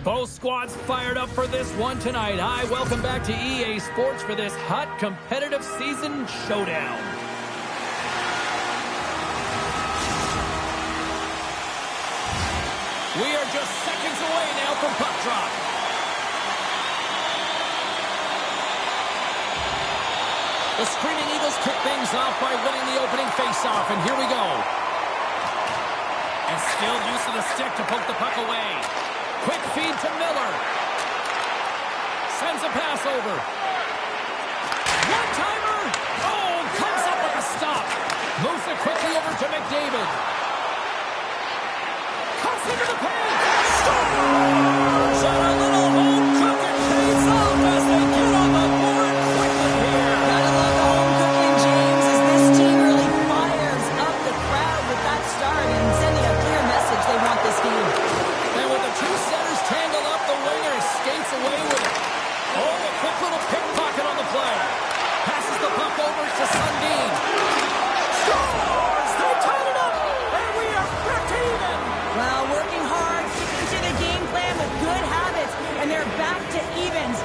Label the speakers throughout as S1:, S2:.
S1: Both squads fired up for this one tonight. Hi, welcome back to EA Sports for this hot competitive season showdown. We are just seconds away now from puck drop. The Screaming Eagles kick things off by winning the opening faceoff, and here we go. And still use of the stick to poke the puck away. Quick feed to Miller. Sends a pass over. One-timer. Oh, comes up with a stop. Moves it quickly over to McDavid. Comes into the paint. Scores! And a little home cooking pays off as they get on the board quickly here.
S2: Gotta love the home cooking, James, as this team really fires up the crowd with that start and sending a clear message they want this game.
S1: And with the two centers tangle up, the winger skates away with it. Oh, a quick little pickpocket on the play. Passes the puck over to Sundin. Scores! They tied it up, and we are back to even.
S2: Well, working hard, sticking to the game plan with good habits, and they're back to evens.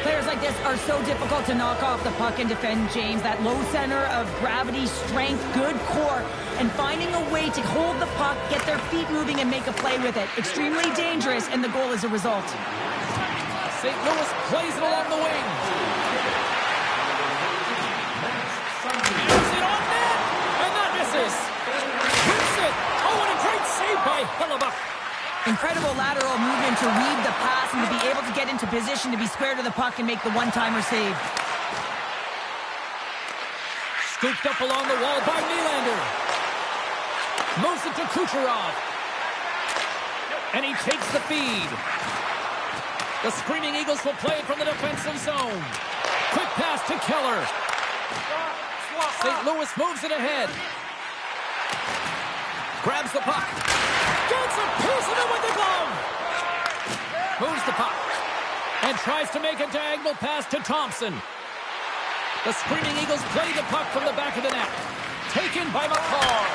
S2: Players like this are so difficult to knock off the puck and defend, James. That low center of gravity, strength, good core, and finding a way to hold the puck, get their feet moving, and make a play with it. Extremely dangerous, and the goal is a result.
S1: St. Louis plays it along the wing. Here's it on net, and that misses. Whips it. Oh, and a great save by Hellebuyck.
S2: Incredible lateral movement to read the pass and to be able to get into position to be square to the puck and make the one-timer save.
S1: Scooped up along the wall by Nylander. Moves it to Kucherov. And he takes the feed. The Screaming Eagles will play it from the defensive zone. Quick pass to Keller. St. Louis moves it ahead. Grabs the puck. Gets a piece of it with the glove. Moves the puck. And tries to make a diagonal pass to Thompson. The Screaming Eagles play the puck from the back of the net. Taken by McCall.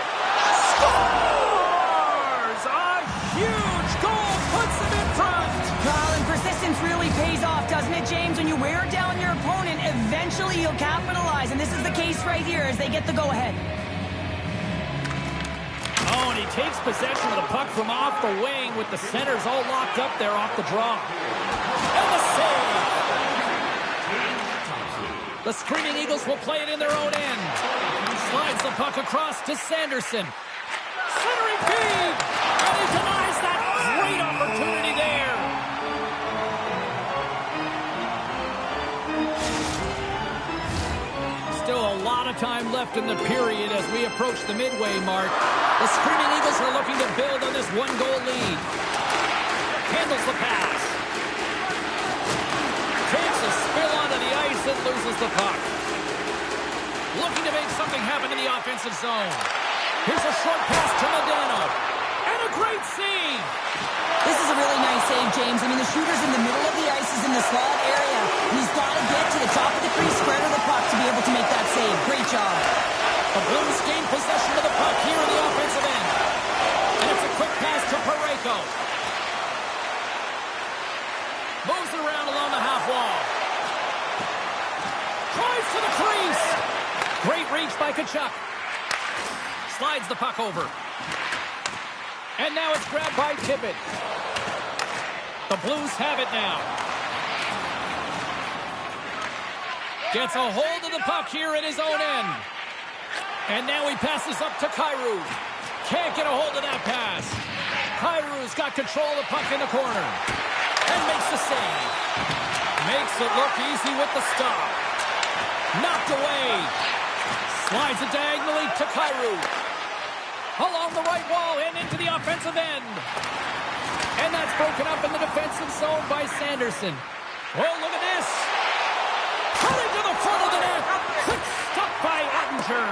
S1: Scores! A huge goal puts them in front.
S2: Well, and persistence really pays off, doesn't it, James? When you wear down your opponent, eventually you'll capitalize. And this is the case right here as they get the go-ahead.
S1: Oh, and he takes possession of the puck from off the wing with the centers all locked up there off the draw. And the save! The Screaming Eagles will play it in their own end. Slides the puck across to Sanderson. Centering feed! And he denies that great opportunity there. Still a lot of time left in the period as we approach the midway mark. The Screaming Eagles are looking to build on this one-goal lead. Handles the pass. Takes a spill onto the ice and loses the puck. Looking to make something happen in the offensive zone. Here's a short pass to Modano. And a great save.
S2: This is a really nice save, James. I mean, the shooter's in the middle of the ice, is in the slot area. And he's got to get to the top of the crease, square to the puck to be able to make that save. Great job.
S1: The Blues gain possession of the puck here in the offensive end. And it's a quick pass to Parayko. Moves it around along the half wall. Drives to the crease. Great reach by Tkachuk. Slides the puck over. And now it's grabbed by Tippett. The Blues have it now. Gets a hold of the puck here in his own end. And now he passes up to Kyrou. Can't get a hold of that pass. Kyrou's got control of the puck in the corner. And makes the save. Makes it look easy with the stop. Knocked away. Slides it diagonally to Kyrou. Along the right wall and into the offensive end. And that's broken up in the defensive zone by Sanderson. Oh, look at this. Pulling to the front of the net. Quick stop by Ottinger.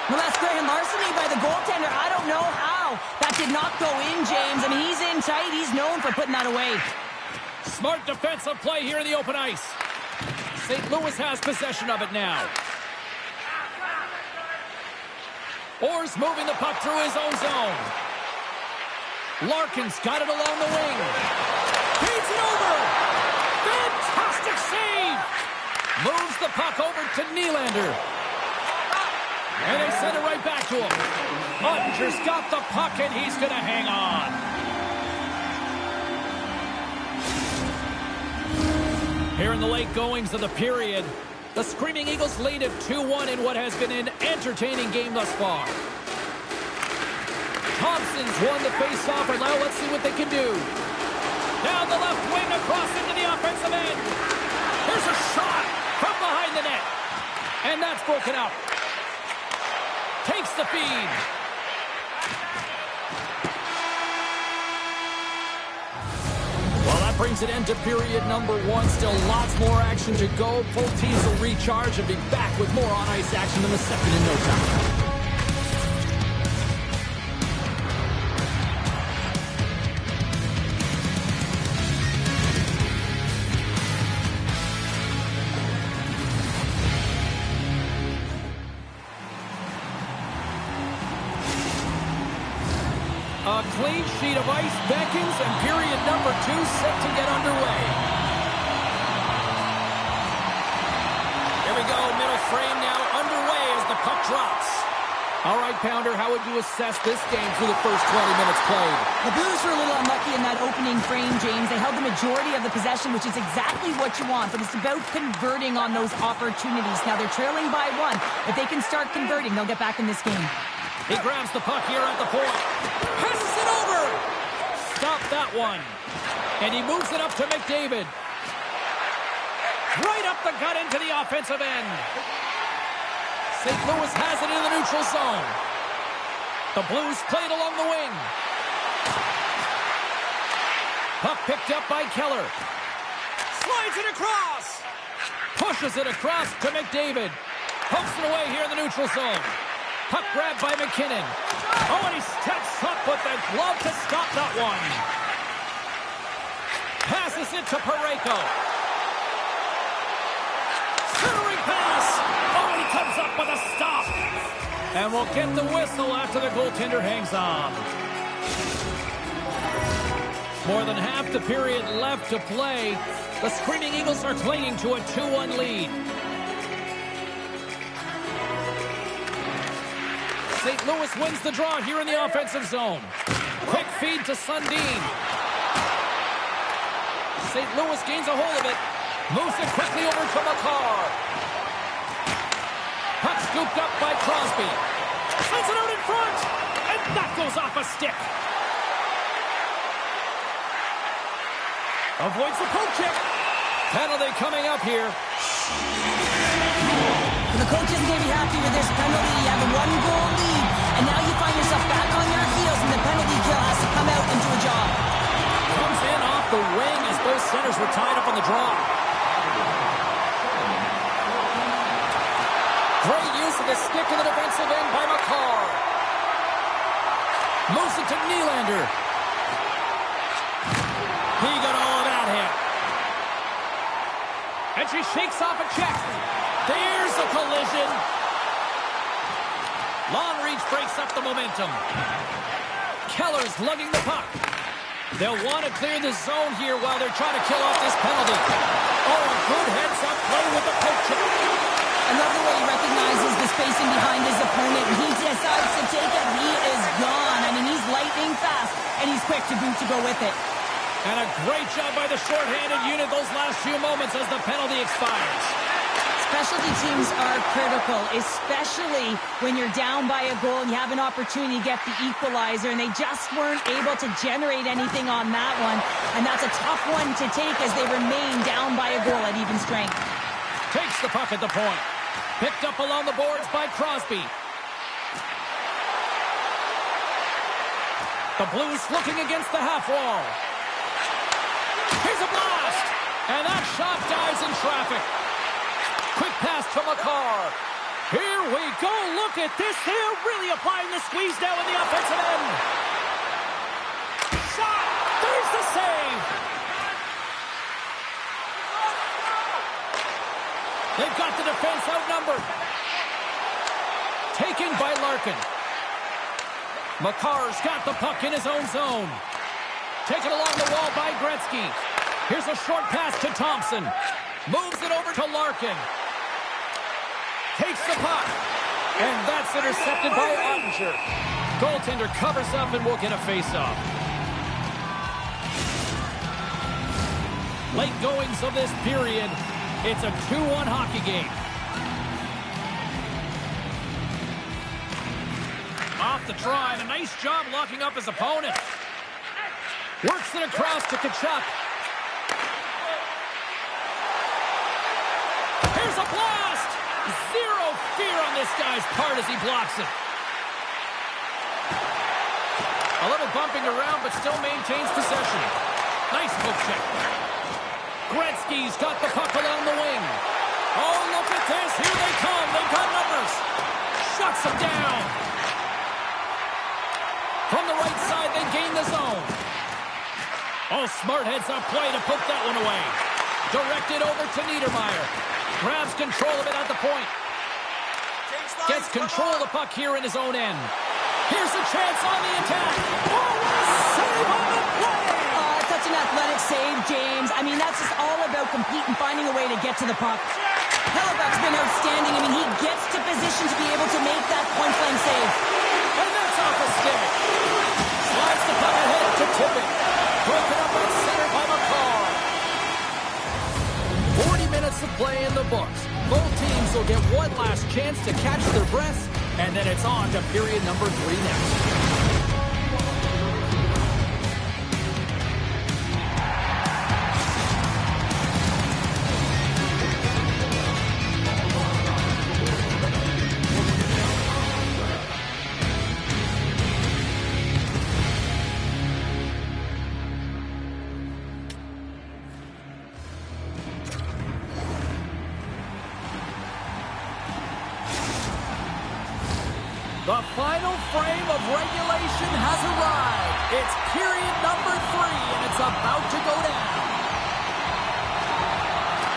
S2: Well, that's grand larceny by the goaltender. I don't know how. That did not go in, James. I mean, he's in tight. He's known for putting that away.
S1: Smart defensive play here in the open ice. St. Louis has possession of it now. Orr's moving the puck through his own zone. Larkin's got it along the wing. Feeds it over. Fantastic save. Moves the puck over to Nylander. And they send it right back to him. Ottinger's got the puck and he's going to hang on. Here in the late goings of the period, the Screaming Eagles lead at 2-1 in what has been an entertaining game thus far. Thompson's won the face-off, and now let's see what they can do. Down the left wing, across into the offensive end. There's a shot from behind the net. And that's broken up. Takes the feed. Well, that brings an end to period number one. Still lots more action to go. Both teams will recharge and be back with more on-ice action in the second in no time. A clean sheet of ice beckons, and period number two set to get underway. Here we go, middle frame now underway as the puck drops. All right, Pounder, how would you assess this game through the first 20 minutes played?
S2: The Blues were a little unlucky in that opening frame, James. They held the majority of the possession, which is exactly what you want, but it's about converting on those opportunities. Now they're trailing by one. If they can start converting, they'll get back in this game.
S1: He grabs the puck here at the point. Passes it over. Stop that one. And he moves it up to McDavid. Right up the gut into the offensive end. St. Louis has it in the neutral zone. The Blues played along the wing. Puck picked up by Keller. Slides it across. Pushes it across to McDavid. Pokes it away here in the neutral zone. Puck grabbed by McKinnon. Oh, and he steps up with the glove to stop that one. Passes it to Parayko. Centering pass. Oh, he comes up with a stop. And we'll get the whistle after the goaltender hangs on. More than half the period left to play. The Screaming Eagles are clinging to a 2-1 lead. St. Louis wins the draw here in the offensive zone. Quick feed to Sundin. St. Louis gains a hold of it. Moves it quickly over to Makar. Puck scooped up by Crosby. Sends it out in front. And that goes off a stick. Avoids the poke check. Penalty coming up here.
S2: The coach isn't going to be happy with this penalty. You have a one-goal lead, and now you find yourself back on your heels, and the penalty kill has to come out and do a job.
S1: Comes in off the wing as both centers were tied up on the draw. Great use of the stick in the defensive end by Makar. Moves it to Nylander. He got all of that hit. And she shakes off a check. There's a collision. Long reach breaks up the momentum. Keller's lugging the puck. They'll want to clear the zone here while they're trying to kill off this penalty. Oh, a good heads-up play with the poke check.
S2: I love the way he recognizes the spacing behind his opponent. He decides to take it. He is gone. I mean, he's lightning fast, and he's quick to boot to go with it.
S1: And a great job by the shorthanded unit those last few moments as the penalty expires.
S2: Specialty teams are critical, especially when you're down by a goal and you have an opportunity to get the equalizer, and they just weren't able to generate anything on that one. And that's a tough one to take as they remain down by a goal at even strength.
S1: Takes the puck at the point. Picked up along the boards by Crosby. The Blues looking against the half wall. Here's a blast! And that shot dies in traffic. Quick pass to Makar. Here we go. Look at this. They're really applying the squeeze now in the offensive end. Shot! There's the save. They've got the defense outnumbered. Taken by Larkin. Makar's got the puck in his own zone. Taken along the wall by Gretzky. Here's a short pass to Thompson. Moves it over to Larkin. Takes the puck. And that's intercepted by Ottinger. Goaltender covers up and will get a face-off. Late goings of this period. It's a 2-1 hockey game. Off the try, and a nice job locking up his opponent. Works it across to Tkachuk. Here's a blast! Zero fear on this guy's part as he blocks it. A little bumping around, but still maintains possession. Nice poke check. Gretzky's got the puck along the wing. Oh, look at this. Here they come. They've got numbers. Shuts them down. From the right side, they gain the zone. Oh, smart heads-up play to poke that one away. Directed over to Niedermeyer. Grabs control of it at the point. Gets control of the puck here in his own end. Here's a chance on the attack. Oh, what a save on the play!
S2: Such an athletic save, James. I mean, that's just all about competing, finding a way to get to the puck. Hellebuck's been outstanding. I mean, he gets to position to be able to make that point-blank save.
S1: And that's off a stick. Slides the puck ahead to Tippett. Broken up at center by Makar. 40 minutes of play in the books. Both teams will get one last chance to catch their breaths, and then it's on to period number 3 next. The final frame of regulation has arrived. It's period number 3, and it's about to go down.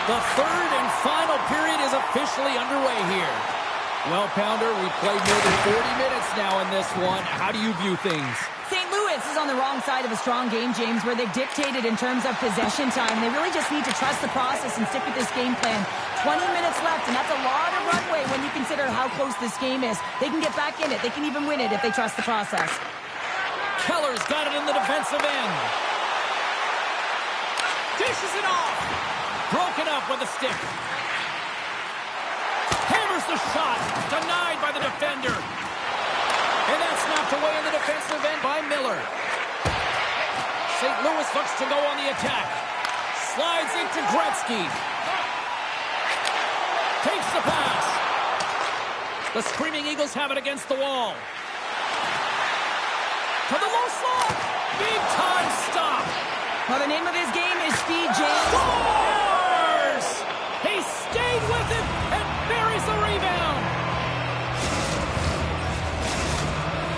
S1: The third and final period is officially underway here. Well, Pounder, we've played more than 40 minutes now in this one. How do you view things?
S2: St. Louis is on the wrong side of a strong game, James, where they've dictated in terms of possession time. They really just need to trust the process and stick with this game plan. 20 minutes left, and that's a lot of runway when you consider how close this game is. They can get back in it. They can even win it if they trust the process.
S1: Keller's got it in the defensive end. Dishes it off. Broken up with a stick. Hammers the shot. Denied by the defender. And that's knocked away in the defensive end by Miller. St. Louis looks to go on the attack. Slides into Gretzky. Takes the pass. The Screaming Eagles have it against the wall. To the low slot. Big time stop.
S2: Well, the name of his game is Speed, James.
S1: Scores! He stayed with it and buries the rebound.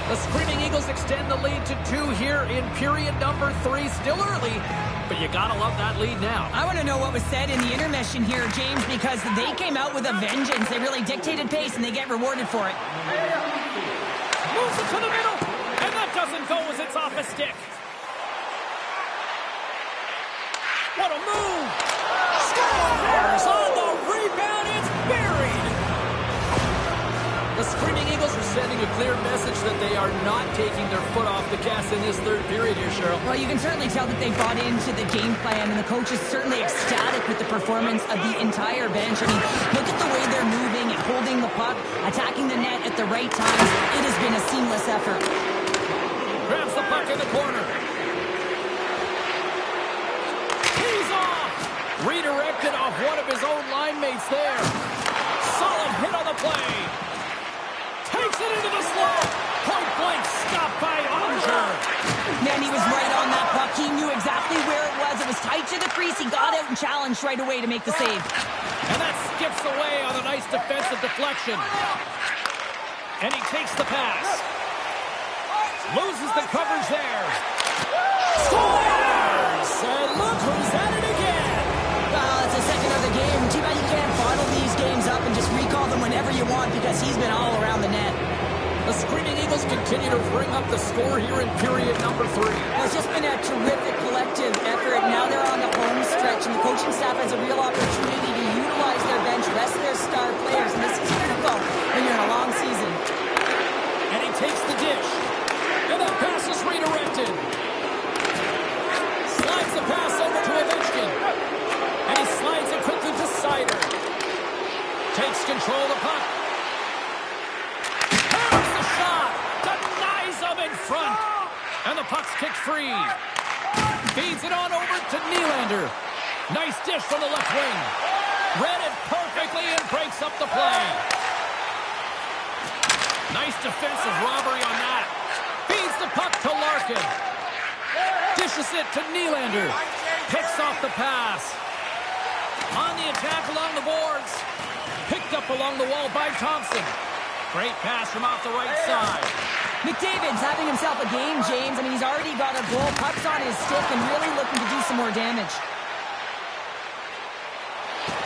S1: The Screaming Eagles extend the lead to 2 here in period number 3. Still early, but you gotta love that lead now.
S2: I want to know what was said in the intermission here, James, because they came out with a vengeance. They really dictated pace, and they get rewarded for it.
S1: Moves it to the middle, and that doesn't go as it's off a stick. What a move! Scores on the rebound. It's buried. The Screaming Eagles are sending a clear message that they are not taking their foot off the gas in this third period here, Cheryl.
S2: Well, you can certainly tell that they bought into the game plan, and the coach is certainly ecstatic with the performance of the entire bench. I mean, look at the way they're moving and holding the puck, attacking the net at the right times. It has been a seamless effort.
S1: Grabs the puck in the corner. He's off. Redirected off one of his own line mates there. Solid hit on the play. Takes it into the slot. Point blank stopped by Onger.
S2: Man, he was right on that puck. He knew exactly where it was. It was tight to the crease. He got out and challenged right away to make the save.
S1: And that skips away on a nice defensive deflection. And he takes the pass. Loses the coverage there. Scores! And look who's at it again.
S2: Well, it's the second of the game. Too bad you can't bottle these games up and just recall them whenever you want, because he's been all around the net.
S1: The Screaming Eagles continue to bring up the score here in period number 3.
S2: Well, it's just been a terrific collective effort. Now they're on the home stretch, and the coaching staff has a real opportunity to utilize their bench, rest their star players, and this is critical when you're in a long season.
S1: And he takes the dish. And that pass is redirected. Slides the pass over to Ovechkin. And he slides it quickly to Seider. Takes control of the puck. Hammers the shot. Denies him in front. And the puck's kicked free. Feeds it on over to Nylander. Nice dish from the left wing. Read it perfectly and breaks up the play. Nice defensive robbery on that. Feeds the puck to Larkin. Dishes it to Nylander. Picks off the pass. On the attack along the boards. Picked up along the wall by Thompson. Great pass from off the right side.
S2: McDavid's having himself a game, James. I mean, he's already got a goal. Puck's on his stick and really looking to do some more damage.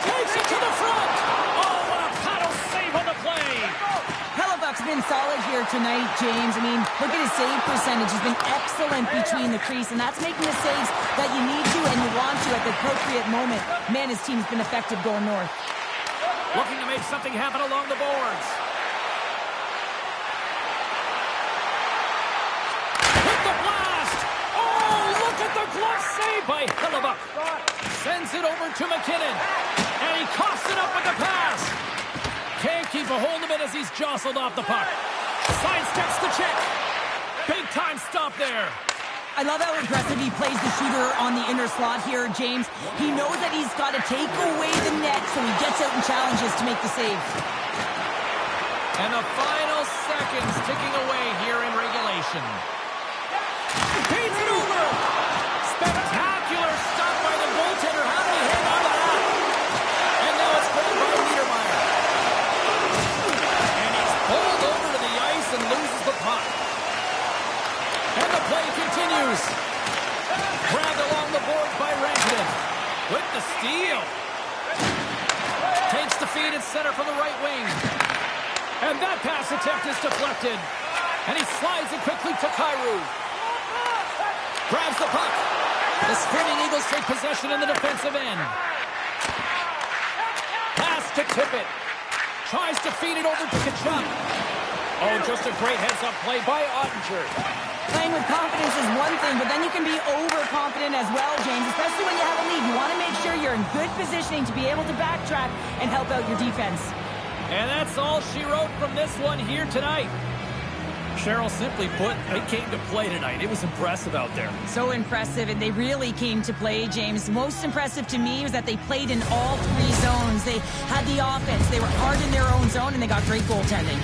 S1: Takes it to the front. Oh, what a paddle save on the play.
S2: Hellebuck's been solid here tonight, James. I mean, look at his save percentage. He's been excellent between the crease, and that's making the saves that you need to and you want to at the appropriate moment. Man, his team's been effective going north.
S1: Looking to make something happen along the boards. Hit the blast! Oh, look at the glove save by Hellebuck. Sends it over to McKinnon. And he coughs it up with the pass. Can't keep a hold of it as he's jostled off the puck. Sidesteps the check. Big time stop there.
S2: I love how aggressive he plays the shooter on the inner slot here, James. He knows that he's got to take away the net, so he gets out and challenges to make the save.
S1: And the final seconds ticking away here in regulation. Feeds it over. Spectacular stop by the goaltender. How did he hang on to that? And now it's pulled by Niedermeyer. And he's pulled over to the ice, and Hughes. Grabbed along the boards by Rankin. With the steal. Takes the feed at center from the right wing. And that pass attempt is deflected. And he slides it quickly to Kyrou. Grabs the puck. The Screaming Eagles take possession in the defensive end. Pass to Tippett. Tries to feed it over to Tkachuk. Oh, just a great heads-up play by Ottinger.
S2: Playing with confidence is one thing, but then you can be overconfident as well, James, especially when you have a lead. You want to make sure you're in good positioning to be able to backtrack and help out your defense.
S1: And that's all she wrote from this one here tonight. Cheryl, simply put, they came to play tonight. It was impressive out there.
S2: So impressive, and they really came to play, James. Most impressive to me was that they played in all three zones. They had the offense. They were hard in their own zone, and they got great goaltending.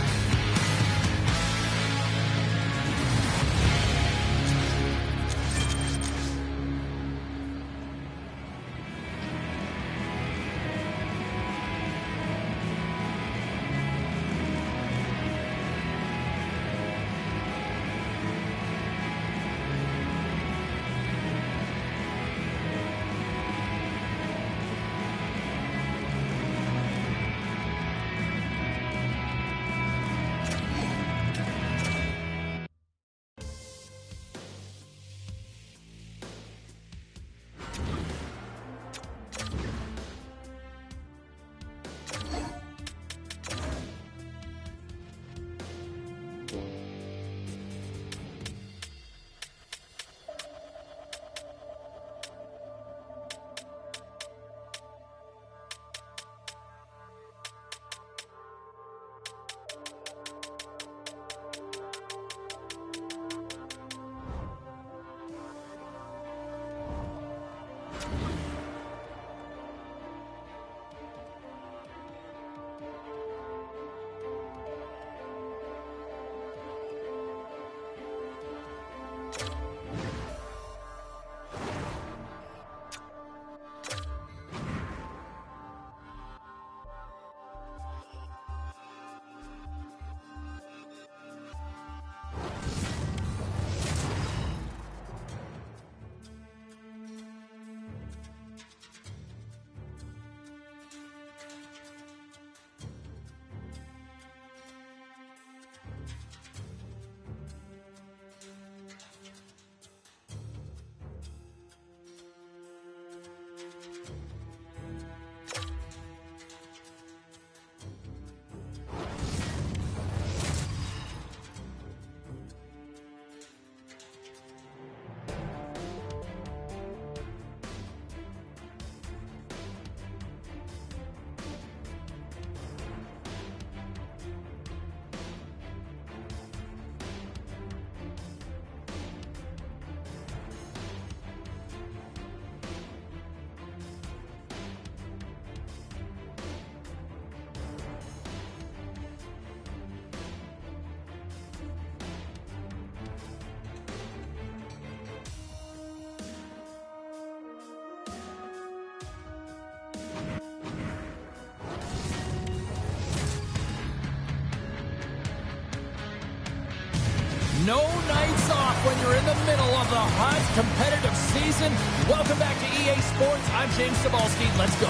S1: No nights off when you're in the middle of the hot, competitive season. Welcome back to EA Sports. I'm James Cebulski. Let's go.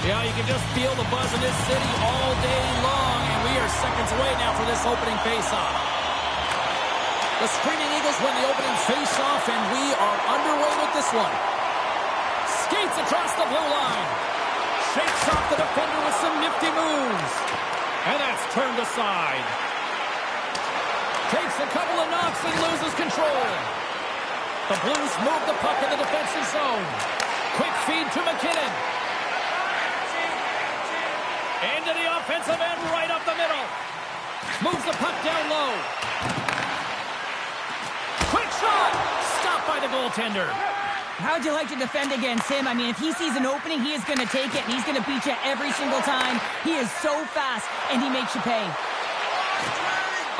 S1: Yeah, you can just feel the buzz in this city all day long, and we are seconds away now for this opening faceoff. The Screaming Eagles win the opening faceoff, and we are underway with this one. Skates across the blue line. Shakes off the defender with some nifty moves. And that's turned aside. Takes a couple of knocks and loses control. The Blues move the puck in the defensive zone. Quick feed to McKinnon. Into the offensive end, right up the middle. Moves the puck down low. Quick shot! Stopped by the goaltender.
S2: How'd you like to defend against him? I mean, if he sees an opening, he is going to take it, and he's going to beat you every single time. He is so fast, and he makes you pay.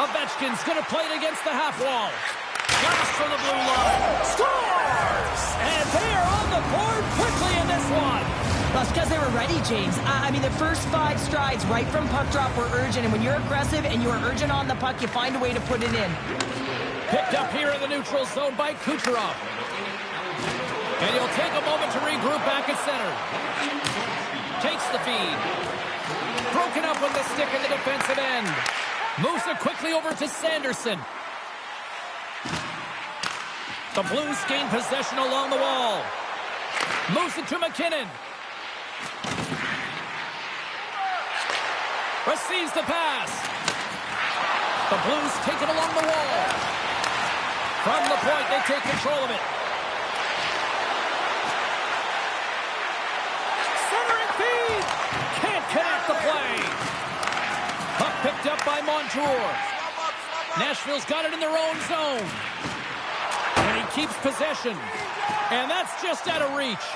S1: Ovechkin's going to play it against the half wall. Blast from the blue line. Scores! And they are on the board quickly in this one.
S2: Well, it's because they were ready, James. I mean, the first 5 strides right from puck drop were urgent, and when you're aggressive and you're urgent on the puck, you find a way to put it in.
S1: Picked up here in the neutral zone by Kucherov. And he'll take a moment to regroup back at center. Takes the feed. Broken up with the stick in the defensive end. Moves it quickly over to Sanderson. The Blues gain possession along the wall. Moves it to McKinnon. Receives the pass. The Blues take it along the wall. From the point, they take control of it. Centering feed. Can't connect the play. Puck picked up by Montour. Nashville's got it in their own zone. And he keeps possession. And that's just out of reach.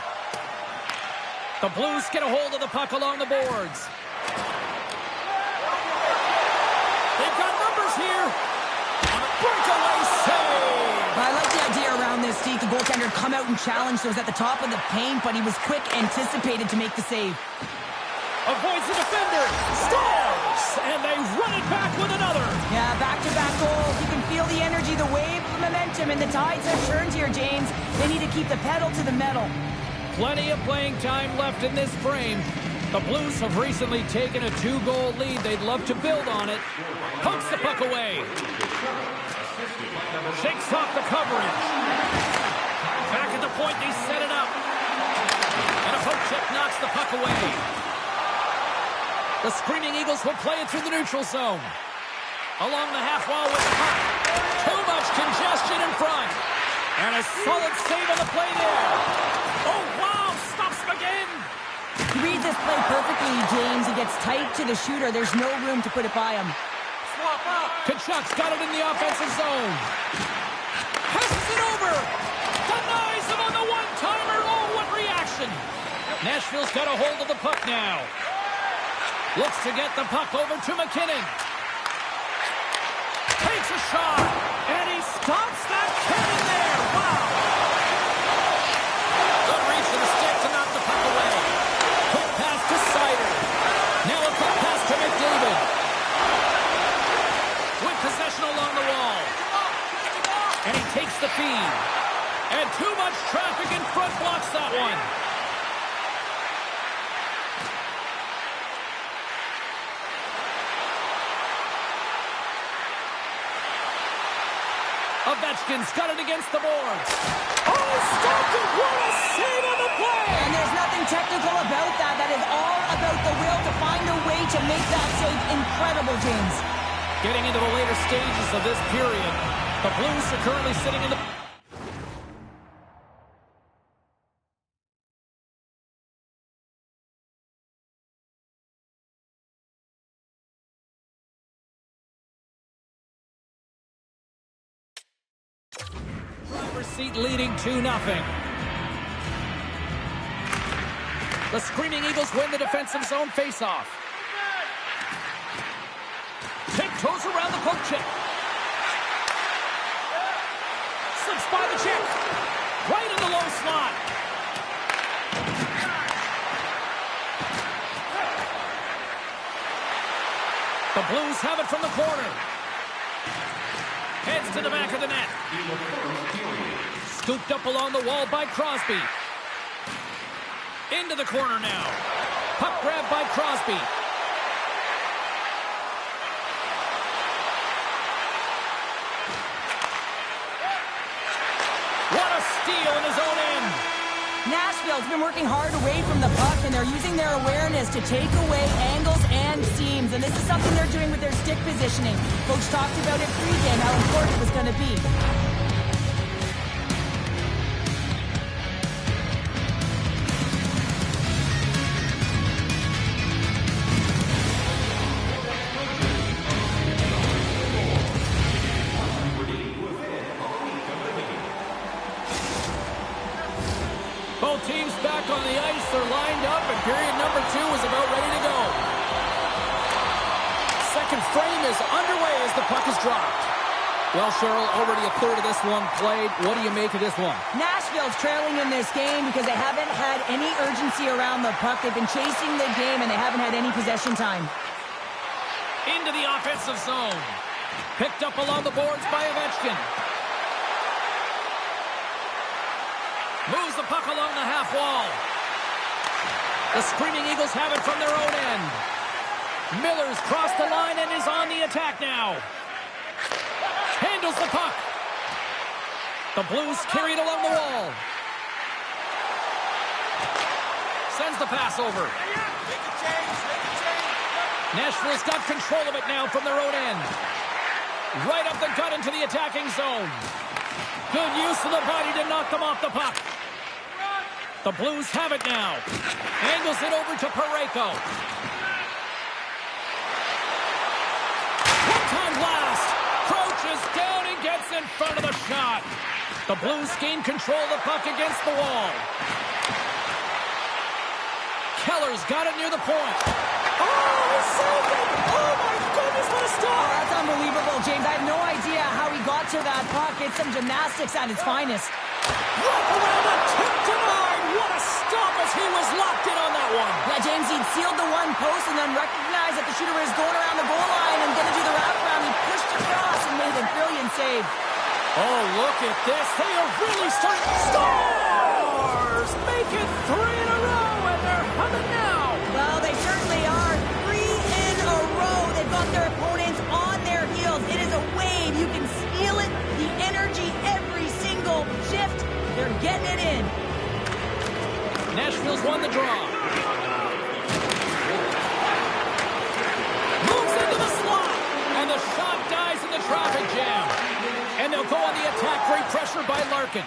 S1: The Blues get a hold of the puck along the boards. They've got numbers here. Breakaway save.
S2: I like the idea around this, Steve. The goaltender come out and challenge those at the top of the paint, but he was quick, anticipated to make the save.
S1: Avoids the defender. Scores! And they run it back with another.
S2: Yeah, back-to-back goals. You can feel the energy, the wave of momentum, and the tides have turned here, James. They need to keep the pedal to the metal.
S1: Plenty of playing time left in this frame. The Blues have recently taken a 2-goal lead. They'd love to build on it. Pokes the puck away. Shakes off the coverage. Back at the point, they set it up. And a poke check knocks the puck away. The Screaming Eagles will play it through the neutral zone. Along the half wall with the puck. Too much congestion in front. And a solid save on the play there. Oh, wow! Stops him again.
S2: He reads this play perfectly, James. He gets tight to the shooter. There's no room to put it by him.
S1: Swap out. Kachuk's got it in the offensive zone. Passes it over. Denies him on the one-timer. Oh, what reaction. Nashville's got a hold of the puck now. Looks to get the puck over to McKinnon. Takes a shot. And he stops that cannon there. Wow. Good reach to the stick to knock the puck away. Quick pass to Seider. Now a quick pass to McDavid. With possession along the wall. And he takes the feed. And too much traffic in front blocks that one. Ovechkin's got it against the boards. Oh, stopped it! What a save on the play!
S2: And there's nothing technical about that. That is all about the will to find a way to make that save incredible, James.
S1: Getting into the later stages of this period, the Blues are currently sitting in the... seat leading 2-0. The Screaming Eagles win the defensive zone faceoff. Tiptoes around the poke check. Slips by the check. Right in the low slot. The Blues have it from the corner. Heads to the back of the net. Scooped up along the wall by Crosby. Into the corner now. Puck grab by Crosby. What a steal in his own end.
S2: Nashville's been working hard away from the puck, and they're using their awareness to take away angles and seams. And this is something they're doing with their stick positioning. Coach talked about it pregame, how important it was going to be.
S1: Both teams back on the ice. They're lined up, and period number 2 is about ready to go. Second frame is underway as the puck is dropped. Well, Cheryl, already a third of this one played. What do you make of this one?
S2: Nashville Nashville's trailing in this game because they haven't had any urgency around the puck. They've been chasing the game, and they haven't had any possession time.
S1: Into the offensive zone. Picked up along the boards by Ovechkin. Moves the puck along the half wall. The Screaming Eagles have it from their own end. Miller's crossed the line and is on the attack now. Handles the puck. The Blues carry it along the wall. Sends the pass over. Nashville's got control of it now from their own end. Right up the gut into the attacking zone. Good use of the body to knock them off the puck. The Blues have it now. Angles it over to Parayko. One-time blast. Crouches down and gets in front of the shot. The Blues gain control of the puck against the wall. Keller's got it near the point.
S2: Oh, saved it! Oh, my goodness, what a stop! Oh, that's unbelievable, James. I have no idea how he got to that puck. It's some gymnastics at its finest.
S1: Wrap around the tip denied. What a stop as he was locked in on that one.
S2: Yeah, James, he'd sealed the one post and then recognized that the shooter was going around the goal line and going to do the wraparound. He pushed across and made a brilliant save.
S1: Oh, look at this. They are really starting. Stars make it 3 in a row, and they're humming now.
S2: Well, they certainly are. 3 in a row. They've got their opponents on their heels. It is a wave. You can feel it. The energy every single shift. They're getting it in.
S1: Nashville's won the draw. Moves into the slot. And the shot dies in the traffic jam. And they'll go on the attack. Great pressure by Larkin.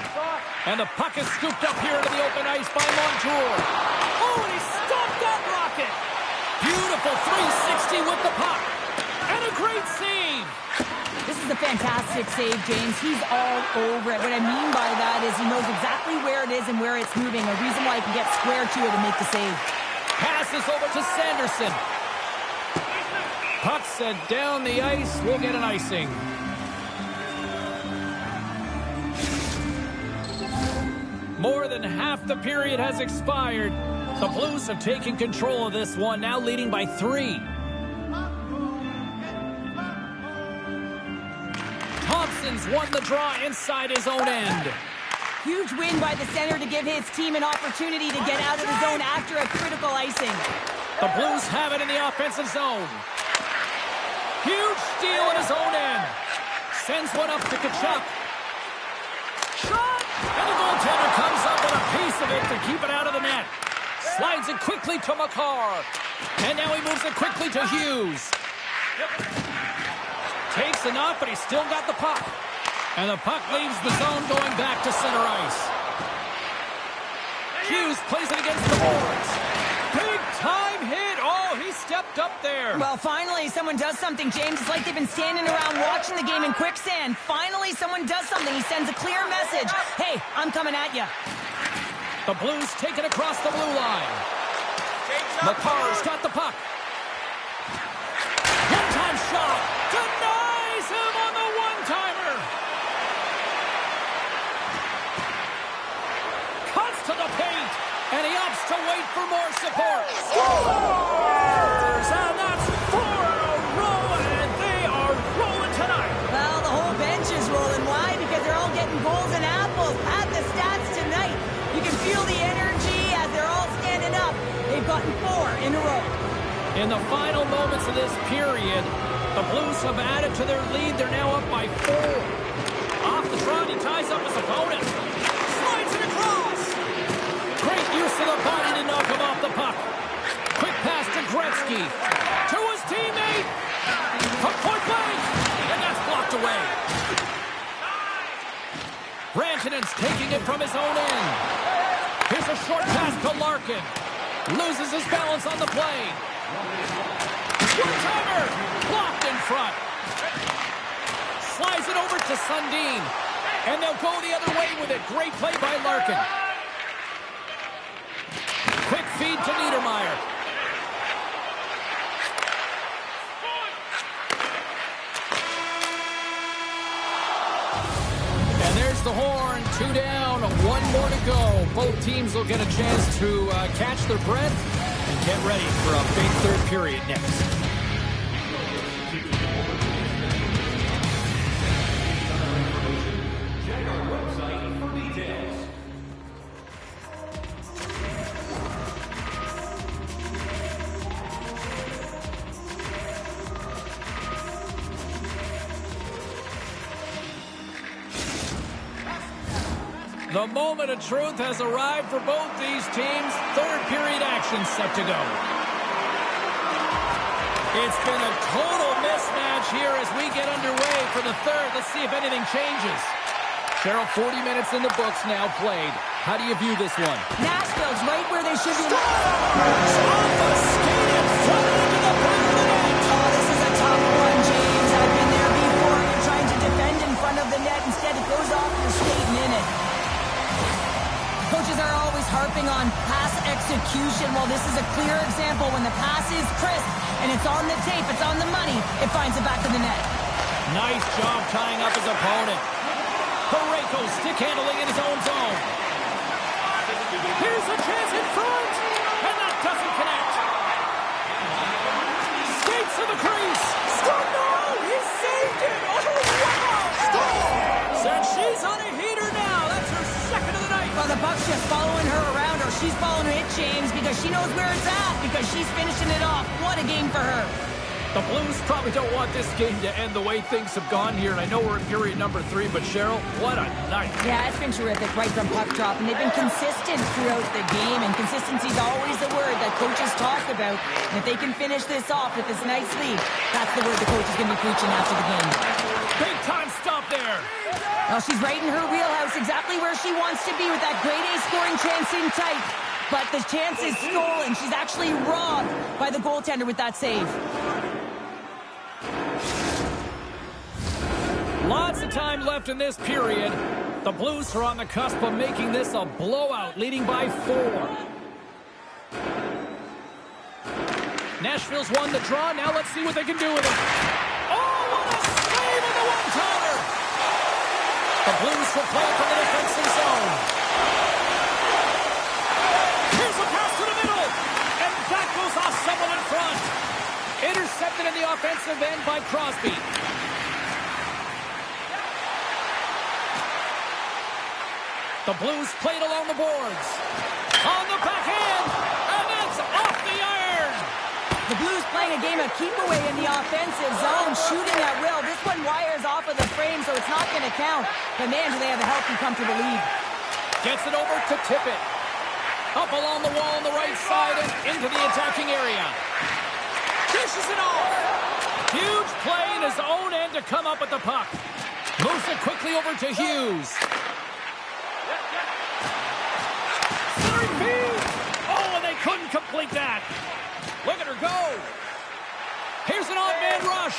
S1: And the puck is scooped up here into the open ice by Montour. Oh, and he stopped that rocket. Beautiful 360 with the puck. And a great save.
S2: This is a fantastic save, James. He's all over it. What I mean by that is he knows exactly where it is and where it's moving. A reason why he can get square to it and make the save.
S1: Passes over to Sanderson. Puck sent down the ice. We'll get an icing. More than half the period has expired. The Blues have taken control of this one, now leading by 3. Thompson's won the draw inside his own end.
S2: Huge win by the center to give his team an opportunity to get out of the zone after a critical icing.
S1: The Blues have it in the offensive zone. Huge steal in his own end. Sends one up to Tkachuk. Shot! And the goaltender comes up with a piece of it to keep it out of the net. Slides it quickly to Makar. And now he moves it quickly to Hughes. Takes a knock, but he's still got the puck. And the puck leaves the zone going back to center ice. Hughes plays it against the boards. Big time hit. Oh, he stepped up there.
S2: Well, finally, someone does something, James. It's like they've been standing around watching the game in quicksand. Finally, someone does something. He sends a clear message. Hey, I'm coming at you.
S1: The Blues take it across the blue line. Makar's got the puck. One-time shot. Denies him on the one-timer. Cuts to the paint. And he opts to wait for more support. Scores! And that's 4 in a row, and they are rolling tonight.
S2: Well, the whole bench is rolling. Why? Because they're all getting goals and apples. Add the stats tonight. You can feel the energy as they're all standing up. They've gotten 4 in a row.
S1: In the final moments of this period, the Blues have added to their lead. They're now up by 4. Off the front, he ties up his opponent. Slides it across. Great use of the body to knock him off the puck. Quick pass to Gretzky. To his teammate. From point blank. And that's blocked away. Rantanen's taking it from his own end. Here's a short pass to Larkin. Loses his balance on the play. One-timer. Blocked in front. Slides it over to Sundin. And they'll go the other way with it. Great play by Larkin. Quick feed to Niedermeyer. And there's the horn. 2 down. 1 more teams will get a chance to catch their breath and get ready for a big third period next. The moment of truth has arrived for both these teams. Third period action set to go. It's been a total mismatch here as we get underway for the third. Let's see if anything changes. Cheryl, 40 minutes in the books now played. How do you view this one?
S2: Nashville's right where they should be.
S1: Scores! Off a skate and flooded into the back of the net.
S2: Oh, this is a tough one, James. I've been there before. You're trying to defend in front of the net. Instead, it goes off. You're skating in it. Coaches are always harping on pass execution. Well, this is a clear example. When the pass is crisp and it's on the tape, it's on the money, it finds it back to the net.
S1: Nice job tying up his opponent. Parayko stick handling in his own zone. Here's a chance in front, and that doesn't connect. Skates to the crease.
S2: Score! No! He saved it! Oh, wow!
S1: Scores! And she's on a heater now. That's her second of the night.
S2: Well, the puck's just following her around, or she's following it, James, because she knows where it's at, because she's finishing it off. What a game for her.
S1: The Blues probably don't want this game to end the way things have gone here, and I know we're in period number 3, but Cheryl, what a night.
S2: Yeah, it's been terrific right from puck drop, and they've been consistent throughout the game, and consistency is always the word that coaches talk about. And if they can finish this off with this nice lead, that's the word the coach is going to be preaching after the game.
S1: Big time stop there.
S2: Well, she's right in her wheelhouse, exactly where she wants to be with that grade A scoring chance in tight. But the chance is stolen. She's actually robbed by the goaltender with that save.
S1: Lots of time left in this period. The Blues are on the cusp of making this a blowout, leading by 4. Nashville's won the draw. Now let's see what they can do with it. Oh, what a save on the one-timer! The Blues will play it from the defensive zone. Here's a pass to the middle, and that goes off someone in front. Intercepted in the offensive end by Crosby. The Blues played along the boards. On the backhand, and it's off the iron.
S2: The Blues playing a game of keep away in the offensive zone, shooting at will. This one wires off of the frame, so it's not going to count. But man, do they have a healthy, comfortable lead.
S1: Gets it over to Tippett. Up along the wall on the right side and into the attacking area. Dishes it off. Huge play in his own end to come up with the puck. Moves it quickly over to Hughes. Oh, and they couldn't complete that. Look at her go. Here's an odd man rush.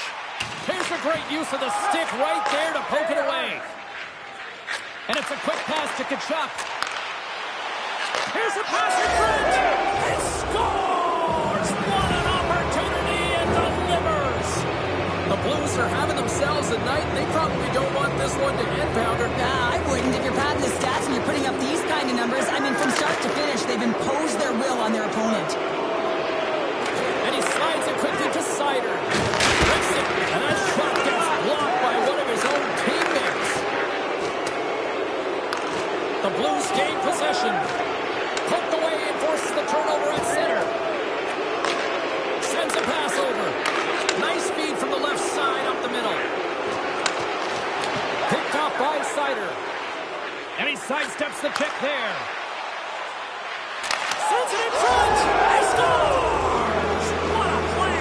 S1: Here's a great use of the stick right there to poke it away. And it's a quick pass to Tkachuk. Here's a pass in front. And scores! What an opportunity and delivers. The Blues are having themselves a night. They probably don't want this one to end, Pounder.
S2: Nah, I wouldn't. If you're padding the stats and you're putting up these kind of numbers, I mean, from start to finish, they've imposed their will on their opponent.
S1: And he slides it quickly to Seider. Rips it, and that shot gets blocked by one of his own teammates. The Blues gain possession. Poked away and forces the turnover at center. Sends a pass over. Nice feed from the left side up the middle. Picked off by Seider. And he sidesteps the check there. Sends it in front. He scores! What a play!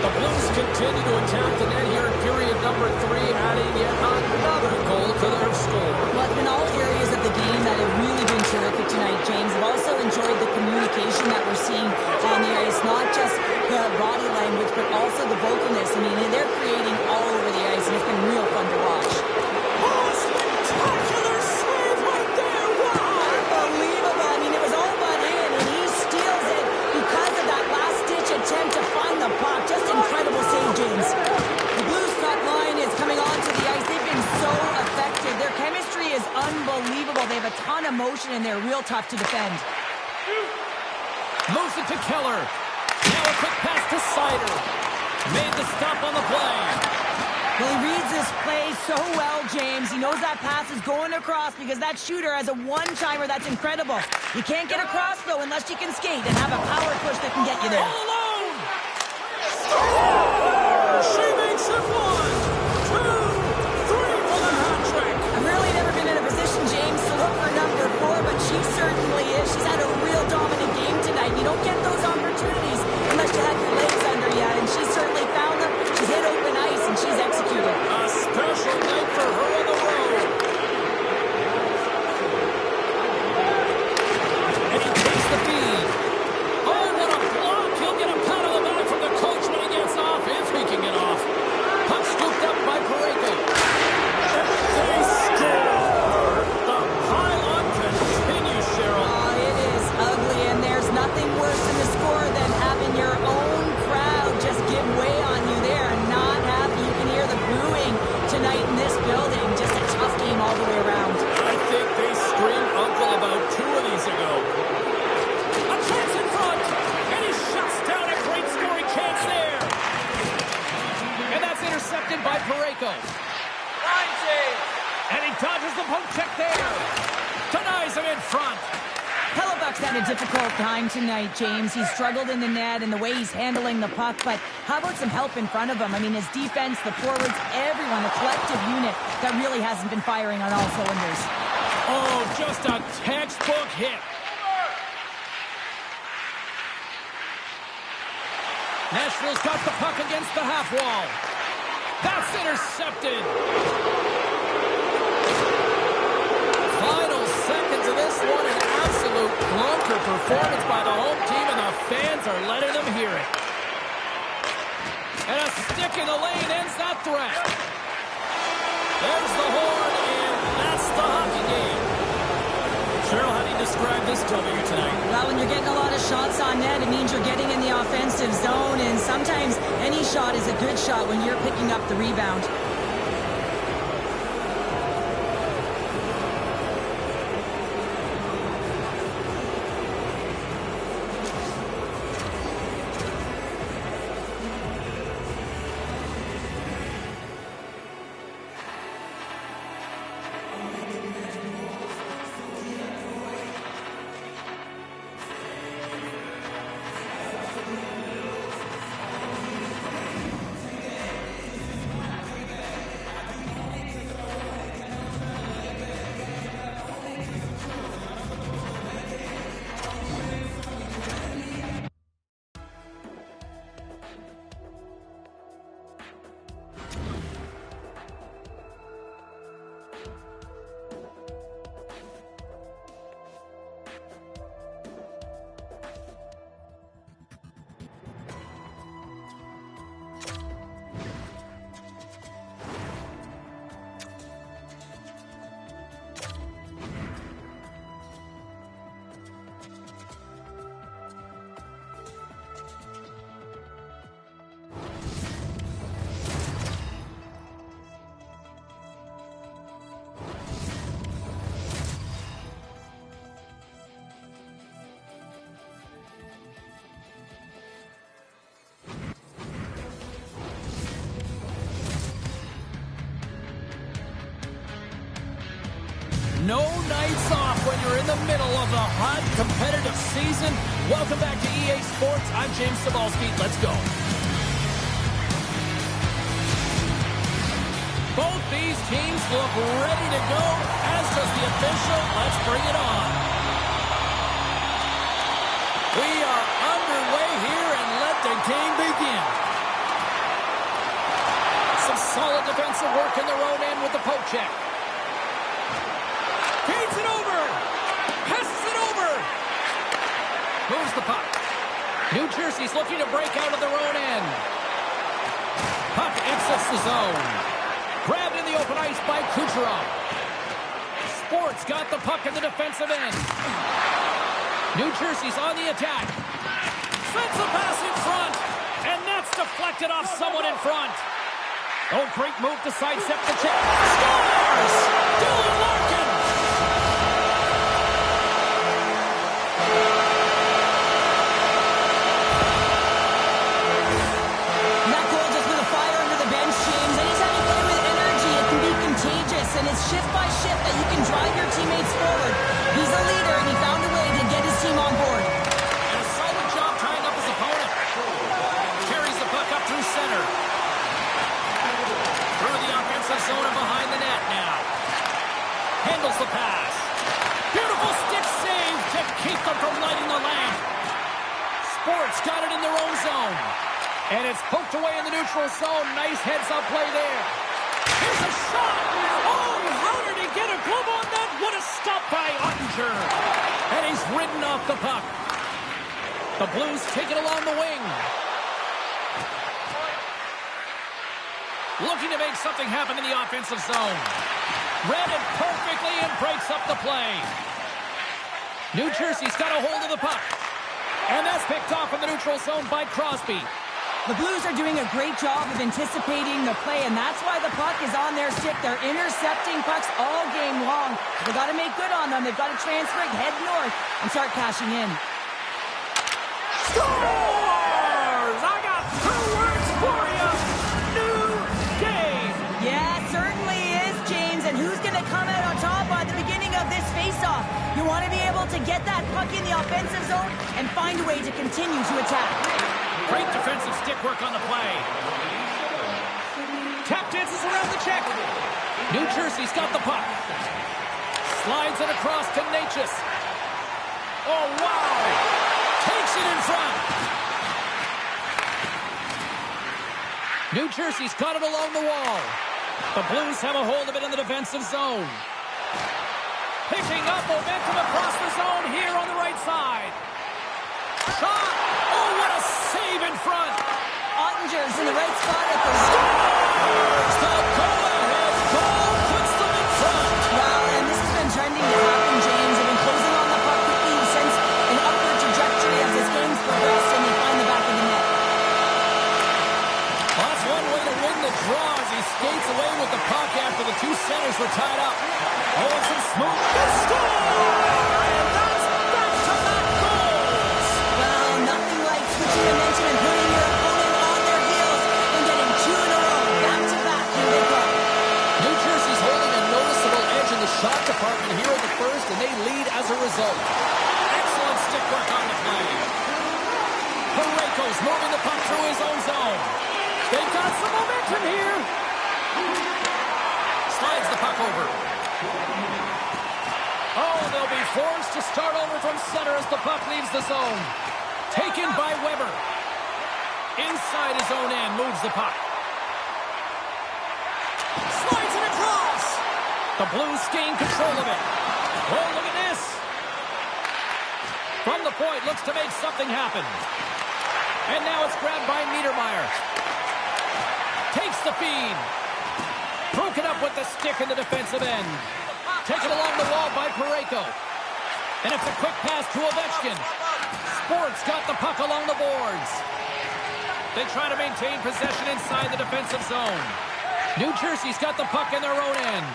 S1: The Blues continue to attack the net here in period number 3, adding yet another goal to their score.
S2: Well, in all areas of the game that have really been terrific tonight, James. I've also enjoyed the communication that we're seeing on the ice. Not just the body language, but also the vocalness. I mean, they're creating all ton of motion in there, real tough to defend.
S1: Moves it to Keller. Now a quick pass to Sider. Made the stop on the play.
S2: Well, he reads this play so well, James. He knows that pass is going across because that shooter has a one-timer that's incredible. You can't get across, though, unless you can skate and have a power push that can get you there.
S1: All alone! She makes it 1, 2, 3 for the hat trick.
S2: I've really never been in a position, James, to look for number 4, but she certainly is. She's had a real dominant game tonight. You don't get those opportunities unless you have your legs under you, and she certainly found them. She's hit open ice, and she's executed.
S1: A special night for her on the road. And he takes the feed. Oh, what a block. He'll get a pat on the back from the coach when he gets off, if he can get off. Puck scooped up by Parayko. They score. The pile-on continues, Cheryl.
S2: Oh, it is ugly, and there's nothing worse in the score than having your own crowd just give way on you there and not happy. You can hear the booing tonight in this building. Just a tough game all the way around.
S1: I think they screamed uncle about 2 of these ago. A chance in front, and he shuts down a great scoring chance there. And that's intercepted by Parayko. And he dodges the poke check there. Denies him in front.
S2: Hellebuck's had a difficult time tonight, James. He's struggled in the net and the way he's handling the puck, but how about some help in front of him? I mean, his defense, the forwards, everyone, the collective unit that really hasn't been firing on all cylinders.
S1: Oh, just a textbook hit. Nashville's got the puck against the half wall. That's intercepted. Final seconds of this one, an absolute clunker performance by the home team, and the fans are letting them hear it. And a stick in the lane ends that threat. There's the horn, and that's the hockey game. Cheryl, how do you describe this W tonight?
S2: Well, when you're getting a lot of shots on net, it means you're getting in the offensive zone, and sometimes any shot is a good shot when you're picking up the rebound.
S1: No nights off when you're in the middle of a hot, competitive season. Welcome back to EA Sports. I'm James Cybulski. Let's go. Both these teams look ready to go, as does the official. Let's bring it on. We are underway here, and let the game begin. Some solid defensive work in their own end with the poke check. Feeds it over. Passes it over. Moves the puck. New Jersey's looking to break out of their own end. Puck exits the zone. Grabbed in the open ice by Kucherov. Sports got the puck in the defensive end. New Jersey's on the attack. Sends the pass in front. And that's deflected off someone in front. Oh, great move to sidestep the check. Scores! Dylan Larkin! Here's the pass. Beautiful stick save to keep them from lighting the lamp. Sports got it in their own zone. And it's poked away in the neutral zone. Nice heads-up play there. Here's a shot. Oh, how did he get a glove on that? What a stop by Ottinger. And he's ridden off the puck. The Blues take it along the wing. Looking to make something happen in the offensive zone. Read it perfectly and breaks up the play. New Jersey's got a hold of the puck. And that's picked off in the neutral zone by Crosby.
S2: The Blues are doing a great job of anticipating the play, and that's why the puck is on their stick. They're intercepting pucks all game long. They've got to make good on them. They've got to transfer it, head north, and start cashing in.
S1: Scores! I got 2 words for you. New game.
S2: Yeah, certainly is, James. And who's going to come out on top by the beginning of this faceoff? You want to be able to get that puck in the offensive zone and find a way to continue to attack.
S1: Great defensive stick work on the play. Tap dances around the check. New Jersey's got the puck. Slides it across to Necas. Oh, wow! Takes it in front. New Jersey's got it along the wall. The Blues have a hold of it in the defensive zone. Picking up momentum across the zone here on the right side. Shot! Oh, what a save in front!
S2: Ottinger's in the right spot at the
S1: Scores! The go-ahead goal puts them in front.
S2: Well, and this has been trending to happen, James. They've been closing on the puck quickly. You sense an upward trajectory as this game's progressed, and they find the back of the net.
S1: Well, that's one way to win the draw as he skates away with the puck after the 2 centers were tied up. Oh, it's a smooth score! And that's back-to-back goals!
S2: Well, nothing like switching momentum and putting your opponent on their heels and getting 2 in a row. Back-to-back, here they go.
S1: New Jersey's holding a noticeable edge in the shot department here in the first, and they lead as a result. Excellent stick work on the play. Parayko's moving the puck through his own zone. They've got some momentum here. Slides the puck over. Oh, they'll be forced to start over from center as the puck leaves the zone. Taken by Weber. Inside his own end, moves the puck. Slides it across. The Blues gain control of it. Oh, look at this. From the point, looks to make something happen. And now it's grabbed by Niedermayer. Takes the feed. Broken up with the stick in the defensive end. Taken along the wall by Parayko. And it's a quick pass to Ovechkin. Sports got the puck along the boards. They try to maintain possession inside the defensive zone. New Jersey's got the puck in their own end.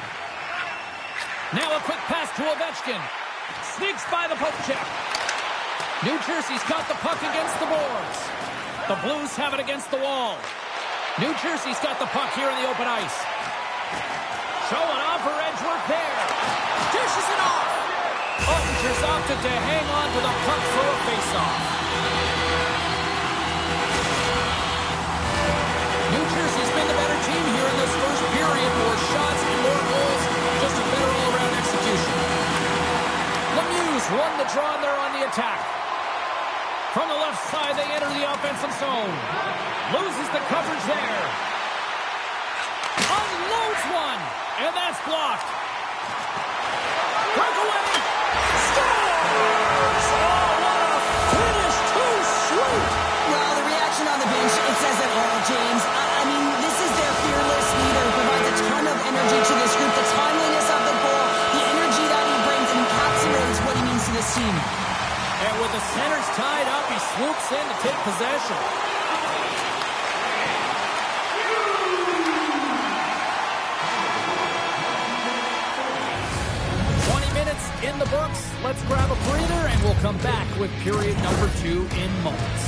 S1: Now a quick pass to Ovechkin. Sneaks by the poke check. New Jersey's got the puck against the boards. The Blues have it against the wall. New Jersey's got the puck here in the open ice. Showing off her edge work there. Dishes it off. Ottinger's opted to hang on to the puck for a faceoff. New Jersey's been the better team here in this first period. More shots and more goals. Just a better all-around execution. Lemieux won the draw and they're on the attack. From the left side, they enter the offensive zone. Loses the coverage there. Unloads one. And that's blocked. Breakaway. Scores! Oh, what a finish. Too sweet.
S2: Well, the reaction on the bench, it says it all, James. I mean, this is their fearless leader who provides a ton of energy to this group. The timeliness of the goal, the energy that he brings encapsulates what he means to this team.
S1: And with the centers tied up, he swoops in to take possession. In the books, let's grab a breather and we'll come back with period number 2 in moments.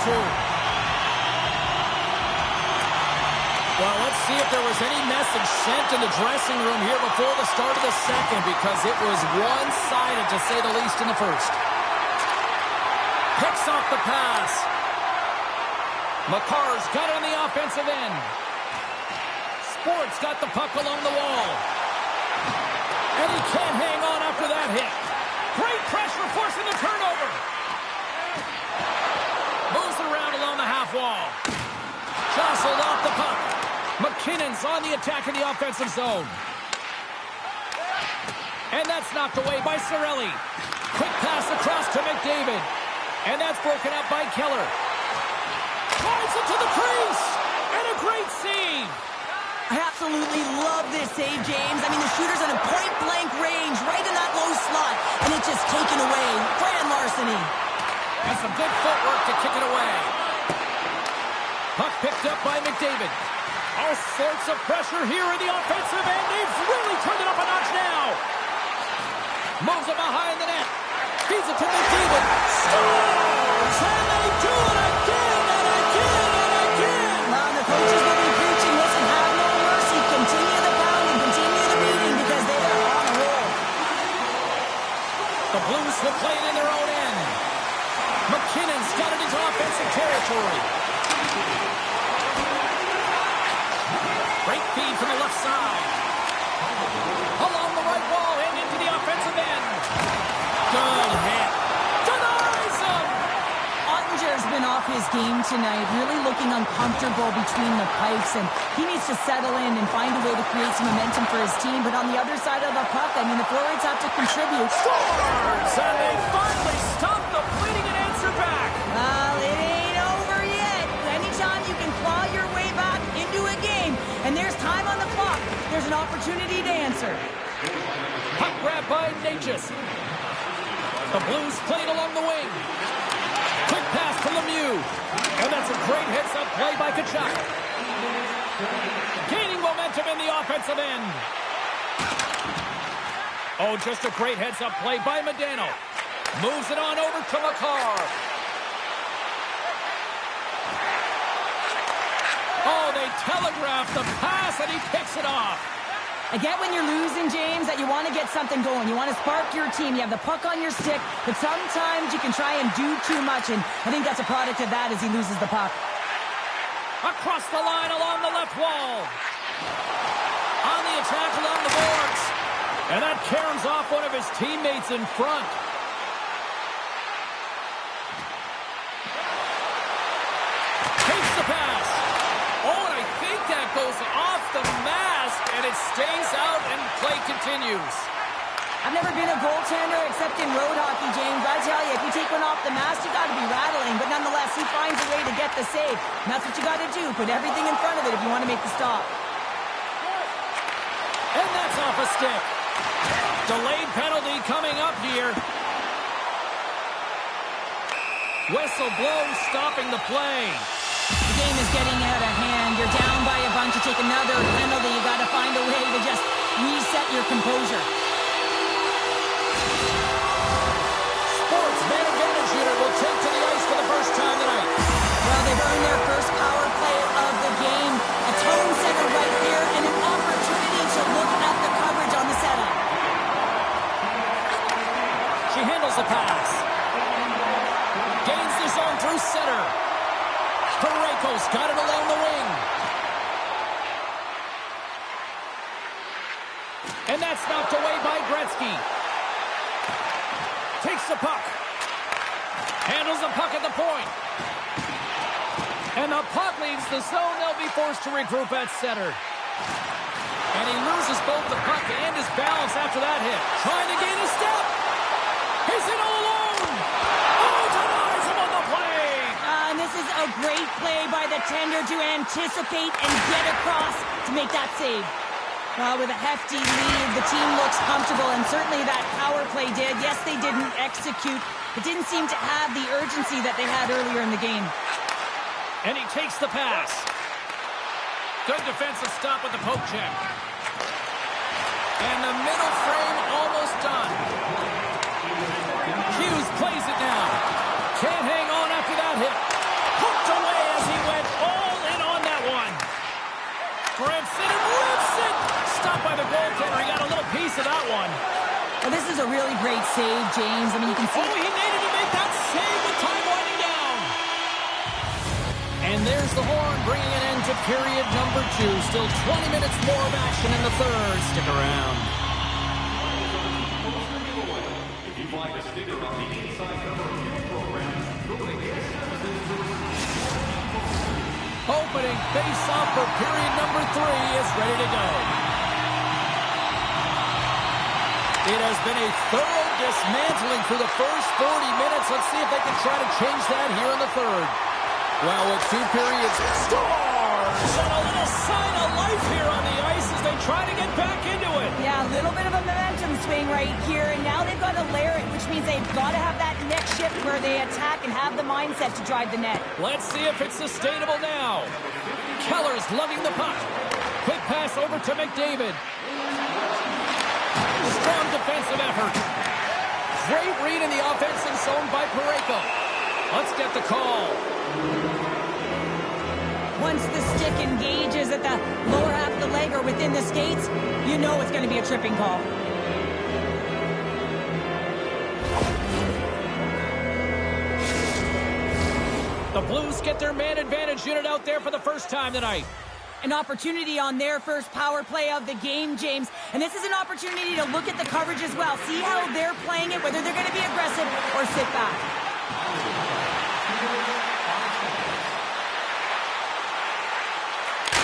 S1: 2. Well, let's see if there was any message sent in the dressing room here before the start of the second, because it was one-sided, to say the least, in the first. Picks off the pass. Makar's got it on the offensive end. Sports got the puck along the wall. And he can't hang on after that hit. Great pressure forcing the turnover. Moves it around along the half wall. Jostled off the puck. McKinnon's on the attack in the offensive zone. And that's knocked away by Cirelli. Quick pass across to McDavid. And that's broken up by Keller. Drives it to the crease. And a great save.
S2: I absolutely love this save, James. I mean, the shooter's in a point-blank range, right in that low slot, and it's just taken away. Grand larceny.
S1: And some good footwork to kick it away. Puck picked up by McDavid. All sorts of pressure here in the offensive end. They've really turned it up a notch now. Moves it behind the net. Feeds it to McDavid. Scores! And they do it again and again and again.
S2: Well, the coaches will be preaching, listen, have no mercy. Continue the pounding, continue the beating, because they are on a roll.
S1: The Blues will play it in their own end. McKinnon's got it into offensive territory. Great feed from the left side. Along the right wall and into the offensive end. Good hit. Denies him.
S2: Ottinger's been off his game tonight, really looking uncomfortable between the pipes, and he needs to settle in and find a way to create some momentum for his team. But on the other side of the puck, I mean, the forwards have to contribute.
S1: Scores! And they finally stop the bleeding and answer back.
S2: Well, it ain't over yet. Anytime you can claw your way back into a game, and there's time on the clock, there's an opportunity to answer.
S1: Puck grab by Natchez. The Blues played along the wing. Quick pass to Lemieux. And that's a great heads-up play by Tkachuk. Gaining momentum in the offensive end. Oh, just a great heads-up play by Modano. Moves it on over to Makar. Oh, they telegraphed the pass, and he picks it off.
S2: I get when you're losing, James, that you want to get something going. You want to spark your team. You have the puck on your stick, but sometimes you can try and do too much, and I think that's a product of that as he loses the puck.
S1: Across the line along the left wall. On the attack along the boards. And that caroms off one of his teammates in front. Takes the pass. Oh, and I think that goes off the mask, and it stays out, and play continues.
S2: I've never been a goaltender except in road hockey, James. I tell you, if you take one off the mask, you got to be rattling. But nonetheless, he finds a way to get the save. And that's what you got to do. Put everything in front of it if you want to make the stop.
S1: And that's off a stick. Delayed penalty coming up here. Whistle blows, stopping the play.
S2: The game is getting out of hand. You're down by a bunch. You take another penalty. You got to find a way to just reset your composure.
S1: Sports man advantage unit will take to the ice for the first time tonight.
S2: Well, they've earned their first power play of the game. A tone setter right here and an opportunity to look at the coverage on the setup.
S1: She handles the pass. Gains the zone through center. Parayko's got it along the wing. And that's knocked away by Gretzky. Takes the puck. Handles the puck at the point. And the puck leaves the zone. They'll be forced to regroup at center. And he loses both the puck and his balance after that hit. Trying to gain a step. He's in all alone. Oh, denies him on the play.
S2: And this is a great play by the tender to anticipate and get across to make that save. With a hefty lead, the team looks comfortable, and certainly that power play did. Yes, they didn't execute, but didn't seem to have the urgency that they had earlier in the game.
S1: And he takes the pass. Good defensive stop with the poke check. And the middle frame almost done. Hughes plays it now. Can't hang on after that hit.
S2: is a really great save, James. I mean, you can see...
S1: Oh, he needed to make that save with time winding down. And there's the horn, bringing an end to period number 2. Still 20 minutes more of action in the third. Stick around.
S3: If you'd like a sticker on the inside cover of your program, go to
S1: Opening face-off for period number 3 is ready to go. It has been a thorough dismantling for the first 40 minutes. Let's see if they can try to change that here in the third. Well, with 2 periods, scores! And a little sign of life here on the ice as they try to get back into it.
S2: Yeah, a little bit of a momentum swing right here, and now they've got to layer it, which means they've got to have that next shift where they attack and have the mindset to drive the net.
S1: Let's see if it's sustainable now. Keller's lugging the puck. Quick pass over to McDavid. Strong defensive effort. Great read in the offensive zone by Parayko. Let's get the call.
S2: Once the stick engages at the lower half of the leg or within the skates, you know it's going to be a tripping call.
S1: The Blues get their man advantage unit out there for the first time tonight.
S2: An opportunity on their first power play of the game, James. And this is an opportunity to look at the coverage as well. See how they're playing it, whether they're going to be aggressive or sit back.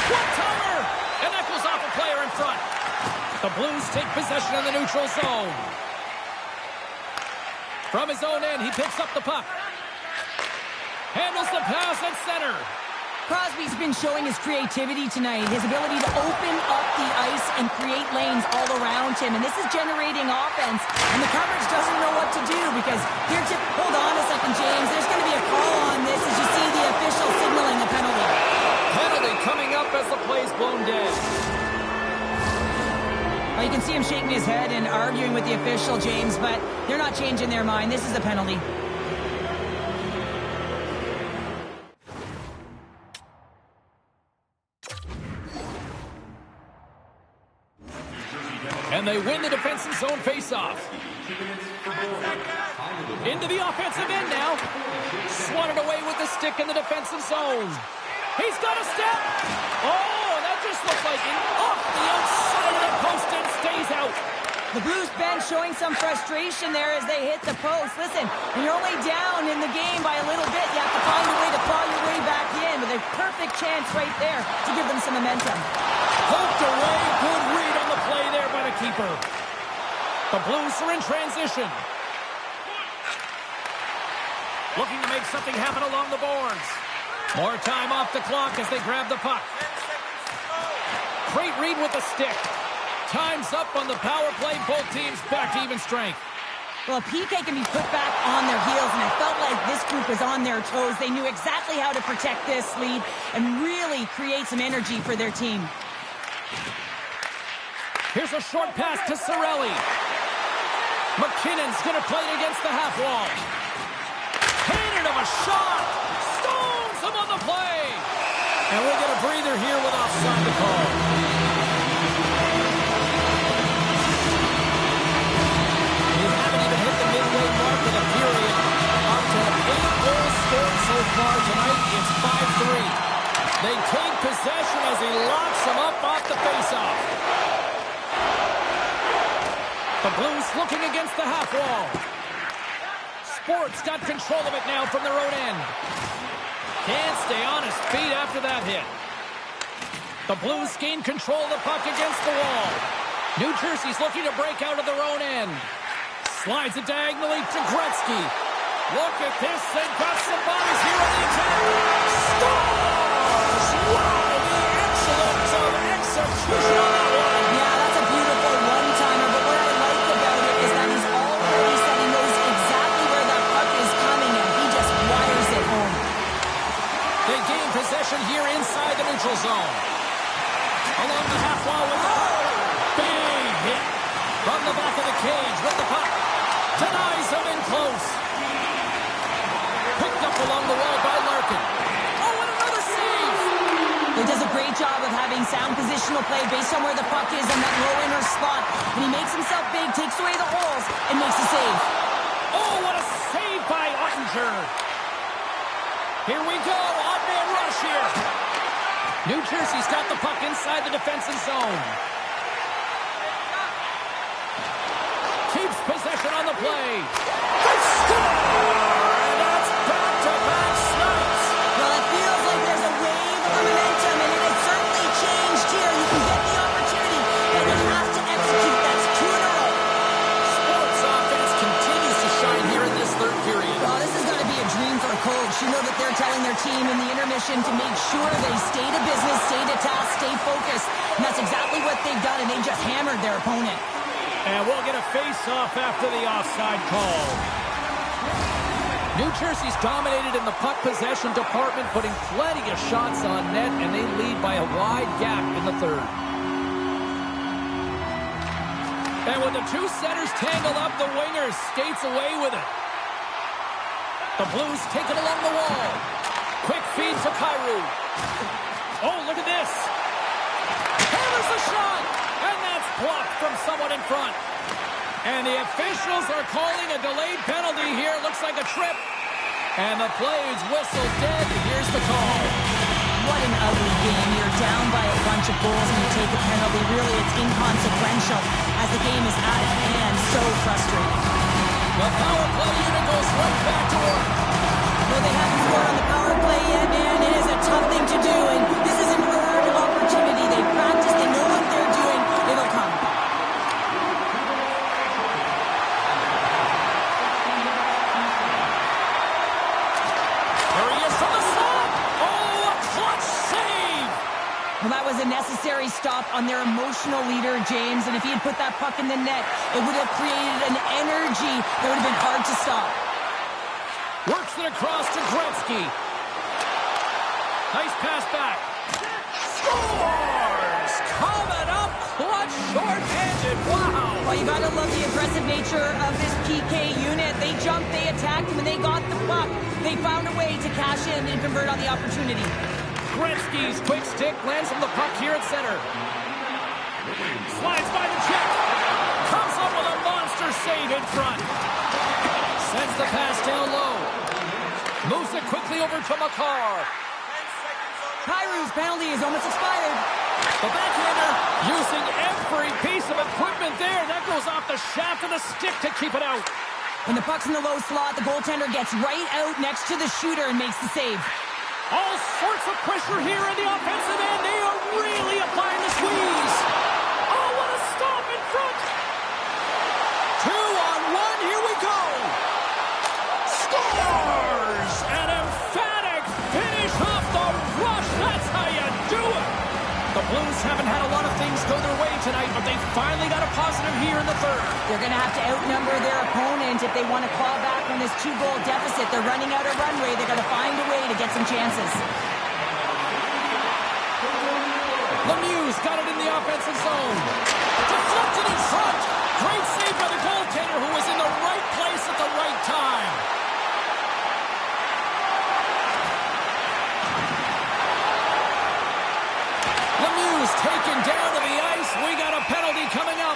S1: One-timer! And that goes off a player in front. The Blues take possession in the neutral zone. From his own end, he picks up the puck. Handles the pass at center.
S2: Crosby's been showing his creativity tonight, his ability to open up the ice and create lanes all around him. And this is generating offense. And the coverage doesn't know what to do because hold on a second, James. There's going to be a call on this as you see the official signaling a penalty.
S1: Penalty coming up as the play's blown dead.
S2: Well, you can see him shaking his head and arguing with the official, James, but they're not changing their mind. This is a penalty.
S1: And they win the defensive zone faceoff. Into the offensive end now. Swatted away with the stick in the defensive zone. He's got a step. Oh, that just looks like it. Off the outside of the post and stays out.
S2: The Blues bench showing some frustration there as they hit the post. Listen, when you're only down in the game by a little bit, you have to find a way to claw your way back in with a perfect chance right there to give them some momentum.
S1: Poked away. Good read on the play there by the keeper. The Blues are in transition. Looking to make something happen along the boards. More time off the clock as they grab the puck. Great read with the stick. Time's up on the power play. Both teams back to even strength.
S2: Well, PK can be put back on their heels, and I felt like this group was on their toes. They knew exactly how to protect this lead and really create some energy for their team.
S1: Here's a short pass to Cirelli. McKinnon's going to play it against the half wall. Handed him a shot. Stones him on the play. And we'll get a breather here with offside to call. Midway mark of the period. Up to 8 goals scored so far tonight. It's 5-3. They take possession as he locks them up off the faceoff. The Blues looking against the half wall. Sports got control of it now from their own end. Can't stay on his feet after that hit. The Blues gain control of the puck against the wall. New Jersey's looking to break out of their own end. Slides it diagonally to Gretzky. Look at this. They've got some bodies here on the attack. Scores! Wow, the excellence of execution on that one.
S2: Yeah, that's a beautiful one-timer, but what I like about it is that he's already setting those exactly where that puck is coming, and he just wires it home.
S1: They gain possession here inside the neutral zone. Along the half wall with the puck. Big hit from the back of the cage with the puck. Denies him in close. Picked up along the wall by Larkin. Oh, and another save!
S2: He does a great job of having sound positional play based on where the puck is in that low inner spot. And he makes himself big, takes away the holes,
S1: Here we go. Odd man rush here. New Jersey's got the puck inside the defensive zone. Keeps possession on the play. They score! And that's back-to-back snipes.
S2: Well, it feels like there's a wave of momentum, and it has certainly changed here. You can get the opportunity, but you have to execute. That's 2 in a row.
S1: Sports offense continues to shine here in this third period.
S2: Well, this is going to be a dream for a coach. You know that they're telling their team in the intermission to make sure they stay to business, stay to task, stay focused. And that's exactly what they've done, and they just hammered their opponent.
S1: And we'll get a face-off after the offside call. New Jersey's dominated in the puck possession department, putting plenty of shots on net, and they lead by a wide gap in the third. And with the two centers tangled up, the winger skates away with it. The Blues take it along the wall. Quick feed to Kyrou. Oh, look at this. Hammers the shot. And that's blocked from someone in front. And the officials are calling a delayed penalty here. Looks like a trip. And the play's whistled dead. Here's the call.
S2: What an ugly game. You're down by a bunch of goals and you take a penalty. Really, it's inconsequential as the game is out of hand. So frustrating.
S1: The power play unit goes right back to work.
S2: Well, they haven't scored on the power play yet, man. It is a tough thing to do, and this is an earned opportunity. They practice, they know what they're doing. It'll come.
S1: There he is from the slot. Oh, a clutch save.
S2: Well, that was a necessary stop on their emotional leader, James, and if he had put that puck in the net, it would have created an energy that would have been hard to stop.
S1: Works it across to Gretzky. Nice pass back. Scores! Coming up clutch, short-handed. Wow!
S2: Well, you gotta love the aggressive nature of this PK unit. They jumped, they attacked, and when they got the puck, they found a way to cash in and convert on the opportunity.
S1: Gretzky's quick stick lands on the puck here at center. Slides by the check. Comes up with a monster save in front. Sends the pass down low. Moves it quickly over to Makar.
S2: Kyrou's penalty is almost expired.
S1: The backhander using every piece of equipment there. That goes off the shaft of the stick to keep it out.
S2: When the puck's in the low slot, the goaltender gets right out next to the shooter and makes the save.
S1: All sorts of pressure here in the offensive end. They are really applying the squeeze. Oh, what a stop in front. 2-on-1. Here we go. Scores! An emphatic finish off the rush. That's how you do it. The Blues haven't had a lot of things go their way tonight, but they finally got a positive here in the third.
S2: They're going to have to outnumber their opponent if they want to claw back from this 2-goal deficit. They're running out of runway. They're going to find a way to get some chances.
S1: Lemieux got it in the offensive zone. Deflected in front. Great save by the goaltender who was in the right place at the right time. Lemieux taken down to the ice. We got a penalty coming up.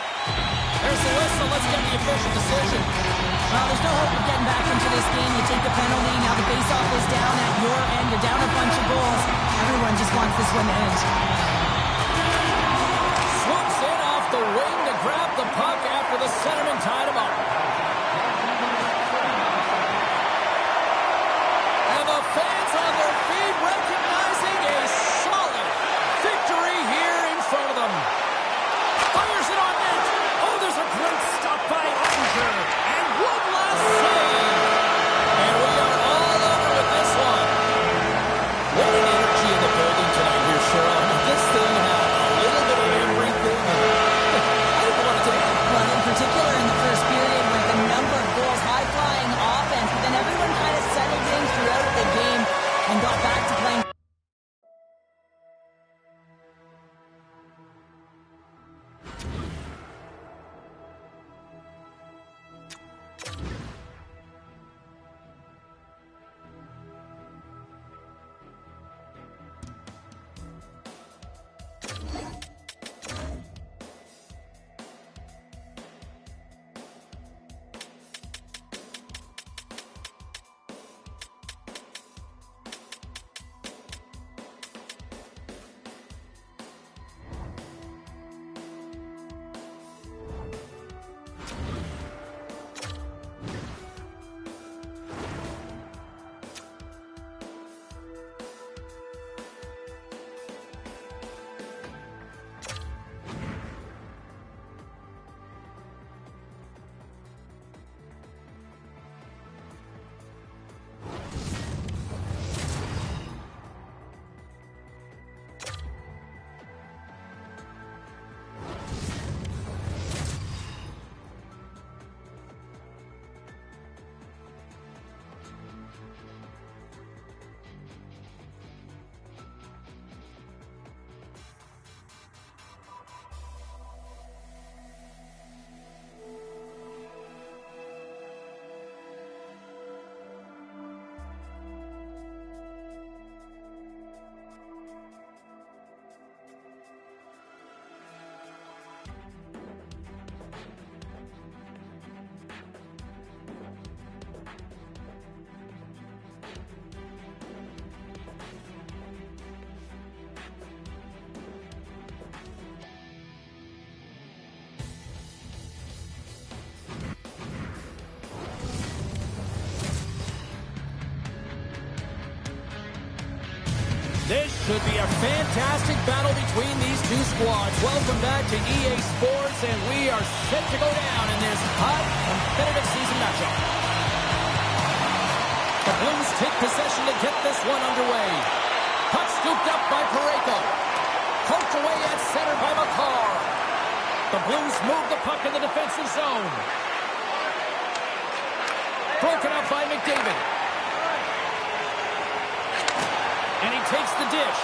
S1: There's the whistle. Let's get the official decision.
S2: Well, there's no hope of getting back into this game. You take the penalty. Now the faceoff is down at your end. You're down a bunch of goals. Everyone just wants this one to end.
S1: Swoops in off the wing to grab the puck after the centerman tied him up. And the fans on their feet recognizing a solid victory here in front of them. Fires it on net. Oh, there's a great stop by Oettinger. And one last save. And we are all over with this one. What an energy in the building tonight here, Sharon. This thing This should be a fantastic battle between these two squads. Welcome back to EA Sports, and we are set to go down in this hot, competitive season matchup. The Blues take possession to get this one underway. Puck scooped up by Parayko. Poked away at center by McCarr. The Blues move the puck in the defensive zone. Broken up by McDavid. And he takes the dish.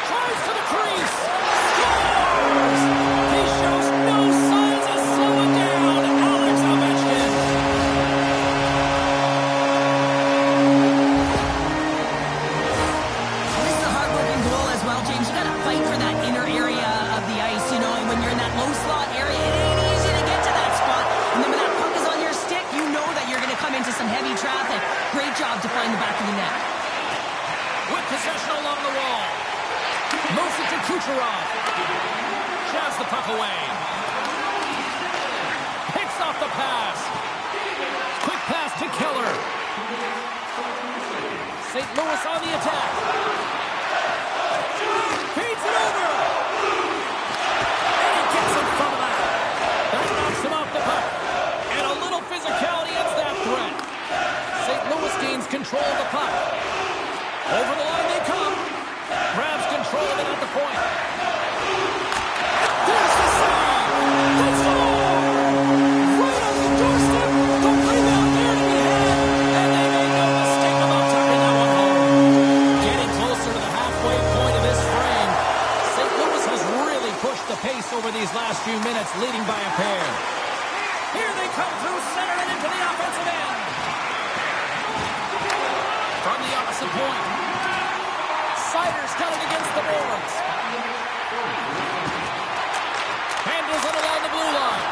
S1: Drives to the crease. Scores! He shows no signs of slowing down. Alex Ovechkin.
S2: This is a hard-working goal as well, James. You got to fight for that inner area of the ice, you know, and when you're in that low slot area, it ain't easy to get to that spot. And then when that puck is on your stick, you know that you're going to come into some heavy traffic. Great job to find the back of the net.
S1: With possession along the wall. Moves it to Kucherov. Shoves the puck away. Picks off the pass. Quick pass to Keller. St. Louis on the attack. Feeds it over. And he gets in front of that. That knocks him off the puck. And a little physicality ends that threat. St. Louis gains control of the puck. Over the line they come. Grabs control of it at the point. There's the save. They score! Right on the doorstep. The rebound there to be had. And they made no mistake about tucking that one home. Getting closer to the halfway point of this frame. St. Louis has really pushed the pace over these last few minutes, leading by a pair. Here they come through center and into the offensive end. From the opposite point. Sider's got it against the boards. Handles it along the blue line.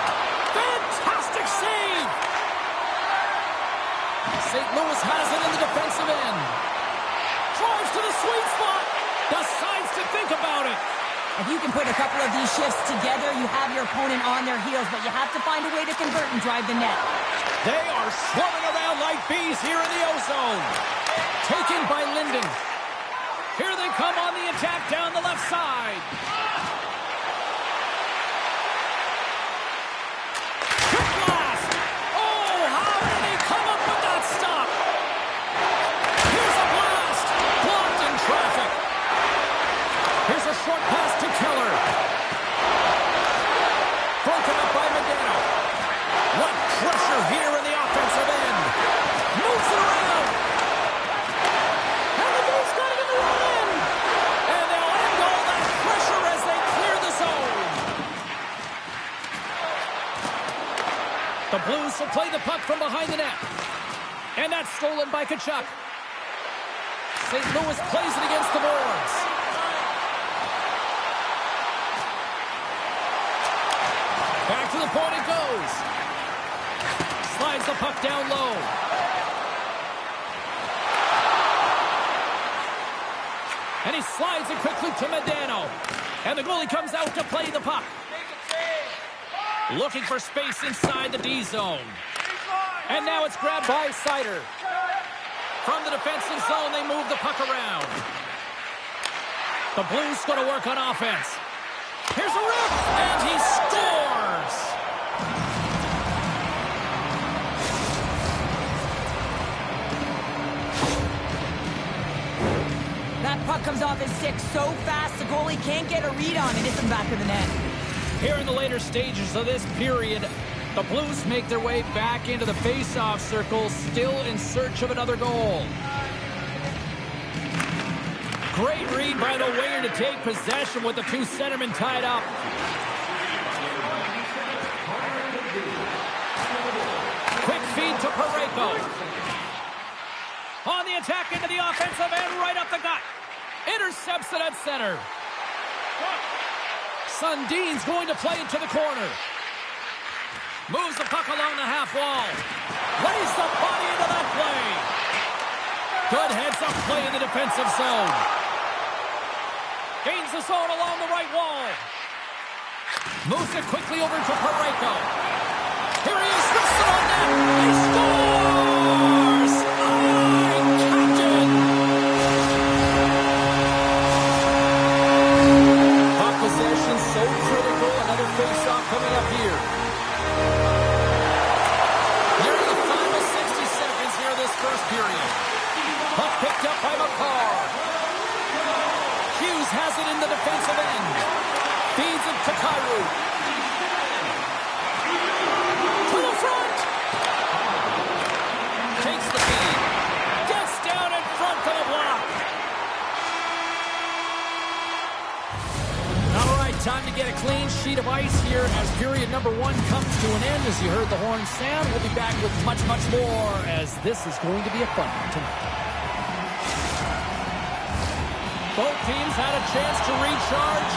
S1: Fantastic save! St. Louis has it in the defensive end. Drives to the sweet spot. Decides to think about it.
S2: If you can put a couple of these shifts together, you have your opponent on their heels, but you have to find a way to convert and drive the net.
S1: They are swarming around like bees here in the O-zone. Taken by Linden. Here they come on the attack down the left side. Quick blast. Oh, how did he come up with that stop? Here's a blast. Blocked in traffic. Here's a short pass to Keller. Broken up by Medano. What pressure here in the offensive end. Moves it around. And the Blues got it in the wrong end. And they'll end all that pressure as they clear the zone. The Blues will play the puck from behind the net. And that's stolen by Tkachuk. St. Louis plays it against the boards. Back to the point it goes. Slides the puck down low. And he slides it quickly to Medano. And the goalie comes out to play the puck. Looking for space inside the D zone. And now it's grabbed by Sider. From the defensive zone, they move the puck around. The Blues going to work on offense. Here's a rip, and he scores!
S2: That puck comes off his stick so fast, the goalie can't get a read on it. It's in the back of the net.
S1: Here in the later stages of this period, the Blues make their way back into the face-off circle, still in search of another goal. Great read by the winger to take possession with the two centermen tied up. Quick feed to Parayko. On the attack into the offensive end, right up the gut. Intercepts it at center. Sundin's going to play it to the corner. Moves the puck along the half wall. Lays the body into that play. Good heads-up play in the defensive zone. Gains the zone along the right wall. Moves it quickly over to Parayko. Here he is, rips it on net. He scores! Time to get a clean sheet of ice here as period number 1 comes to an end. As you heard the horn sound, we'll be back with much, much more as this is going to be a fun one tonight. Both teams had a chance to recharge,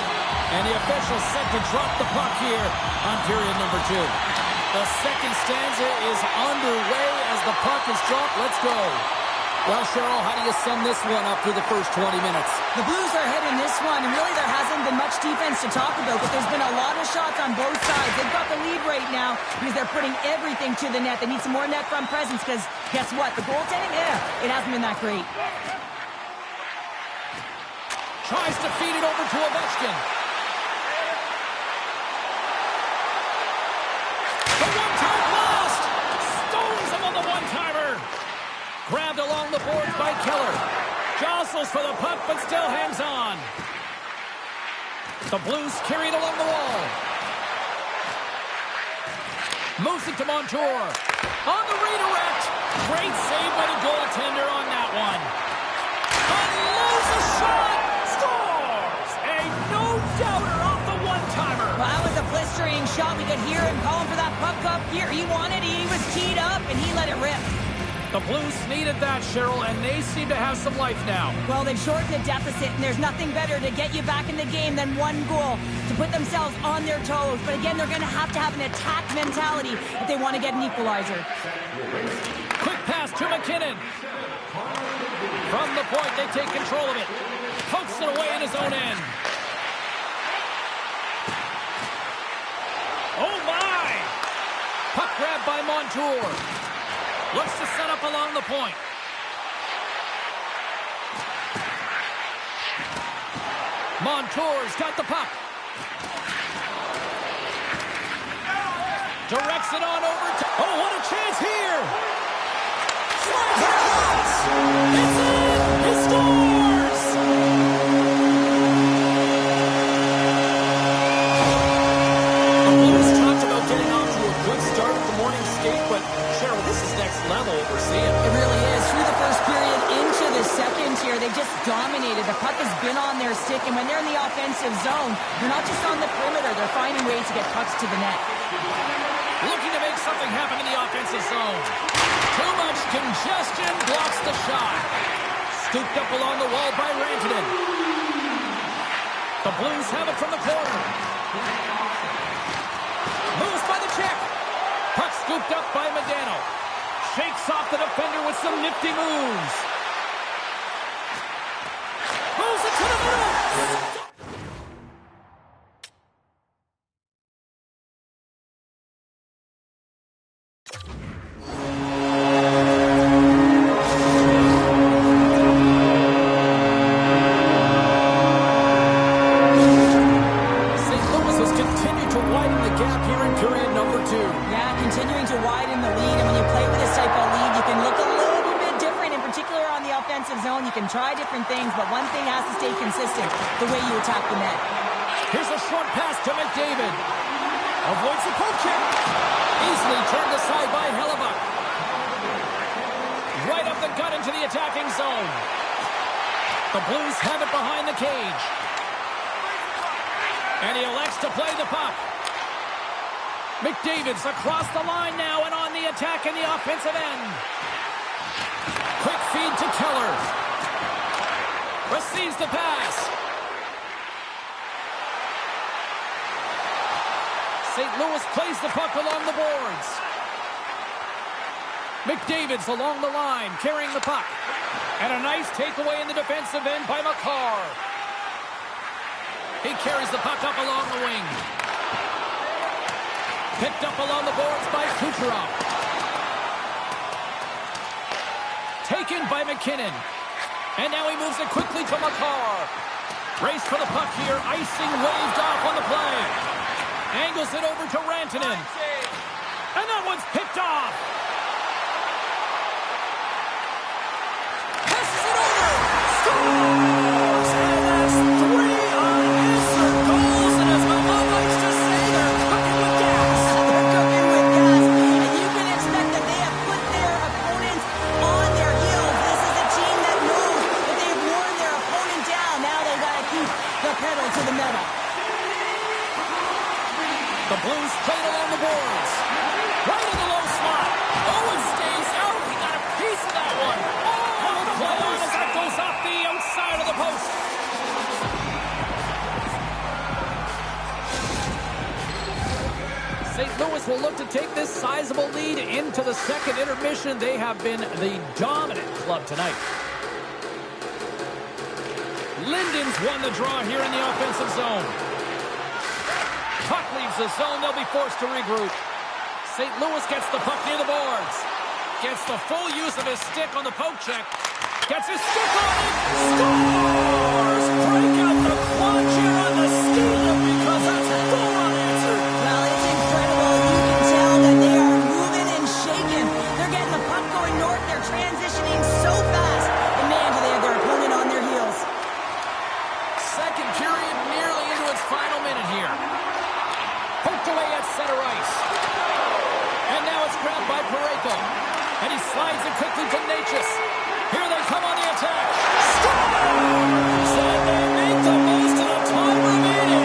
S1: and the official set to drop the puck here on period number 2. The second stanza is underway as the puck is dropped. Let's go. Well, Cheryl, how do you sum this one up through the first 20 minutes?
S2: The Blues are ahead in this one, and really there hasn't been much defense to talk about, but there's been a lot of shots on both sides. They've got the lead right now because they're putting everything to the net. They need some more net front presence because guess what? The goaltending, it hasn't been that great.
S1: Tries to feed it over to Ovechkin. The one-time lost! Stones him on the one-timer! Grabbed along the boards by Keller. Jostles for the puck, but still hangs on. The Blues carry it along the wall. Moves it to Montour. On the redirect. Great save by the goaltender on that one. Unloads a shot. Scores! A no-doubter off the one-timer.
S2: Well, that was a blistering shot. We could hear him calling for that puck up here. He wanted it. He was teed up, and he let it rip.
S1: The Blues needed that, Cheryl, and they seem to have some life now.
S2: Well, they've shortened the deficit, and there's nothing better to get you back in the game than one goal to put themselves on their toes. But again, they're going to have an attack mentality if they want to get an equalizer.
S1: Quick pass to McKinnon. From the point, they take control of it. Pokes it away in his own end. Oh, my! Puck grab by Montour. Looks to set up along the point. Montour's got the puck. Directs it on over to... Oh, what a chance here! It's in! He scores! The Blues talked about getting off to a good start with the morning skate, but Cheryl, this is next level what we're seeing.
S2: It really is. Through the first period into the second here, they just dominated. The puck has been on their stick, and when they're in the offensive zone, they're not just on the perimeter. They're finding ways to get pucks to the net.
S1: Looking to make something happen in the offensive zone. Too much congestion blocks the shot. Scooped up along the wall by Rantanen. The Blues have it from the corner. Moves by the check. Puck scooped up by Modano. Shakes off the defender with some nifty moves. Moves it to the middle.
S2: Try different things, but one thing has to stay consistent, the way you attack the net.
S1: Here's a short pass to McDavid. Avoids the poke check. Easily turned aside by Hellebuck. Right up the gut into the attacking zone. The Blues have it behind the cage. And he elects to play the puck. McDavid's across the line now and on the attack in the offensive end. Quick feed to Keller. Receives the pass. St. Louis plays the puck along the boards. McDavid's along the line, carrying the puck. And a nice takeaway in the defensive end by Makar. He carries the puck up along the wing. Picked up along the boards by Kucherov. Taken by McKinnon. And now he moves it quickly to Makar. Race for the puck here. Icing waved off on the play. Angles it over to Rantanen. And that one's picked off. Passes it over. Scores! And that's 3 unanswered goals. And as my mom likes to say, they're cooking with gas.
S2: They're cooking with gas. And you can expect that they have put their opponents on their heels. This is a team that knows that they've worn their opponent down. Now they've got to keep the pedal to the metal.
S1: The Blues played along the boards. Right in the low slot. Owen stays out. He got a piece of that one. Oh, close. That goes off the outside of the post. St. Louis will look to take this sizable lead into the second intermission. They have been the dominant club tonight. Linden's won the draw here in the offensive zone. Puck leaves the zone. They'll be forced to regroup. St. Louis gets the puck near the boards. Gets the full use of his stick on the poke check. Gets his stick on it. Scores! Break out the clutch here on the steal because that's a goal unanswered.
S2: Well, it's incredible. You can tell that they are moving and shaking. They're getting the puck going north. They're transitioning so fast. And man, do they have their opponent on their heels.
S1: Second period nearly into its final minute here. Poked away at center ice. And now it's grabbed by Parayko. And he slides it quickly to Necas. Here they come on the attack. Scores! And they make the most of the time remaining.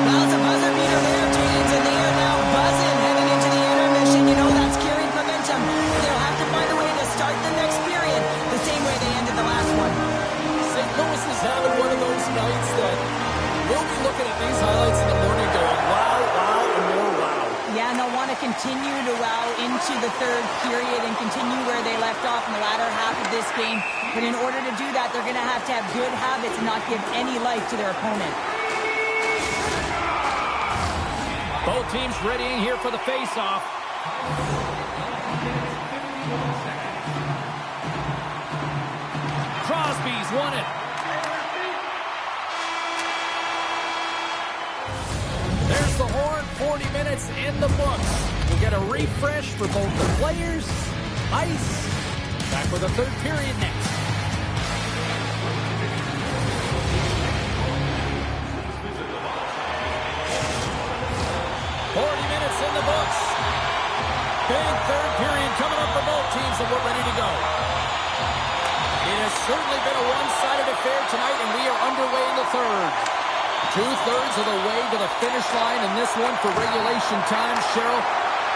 S2: Well, it's a buzzer beater there, James, and they are now buzzing heading into the intermission. You know that's carrying momentum. They'll have to find a way to start the next period the same way they ended the last one.
S1: St. Louis is having one of those nights that we'll be looking at these highlights in the morning going, wow, wow, and more wow.
S2: Yeah, and they'll want to continue to wow into the third period and continue where they left off in the latter half of this game. But in order to do that, they're going to have good habits and not give any life to their opponent.
S1: Both teams readying here for the face-off. Crosby's won it. There's the horn. 40 minutes in the books. We'll get a refresh for both the players, ice. Back with the third period next. In the books. Big third period coming up for both teams, and we're ready to go. It has certainly been a one-sided affair tonight, and we are underway in the third. Two-thirds of the way to the finish line in this one for regulation time. Cheryl,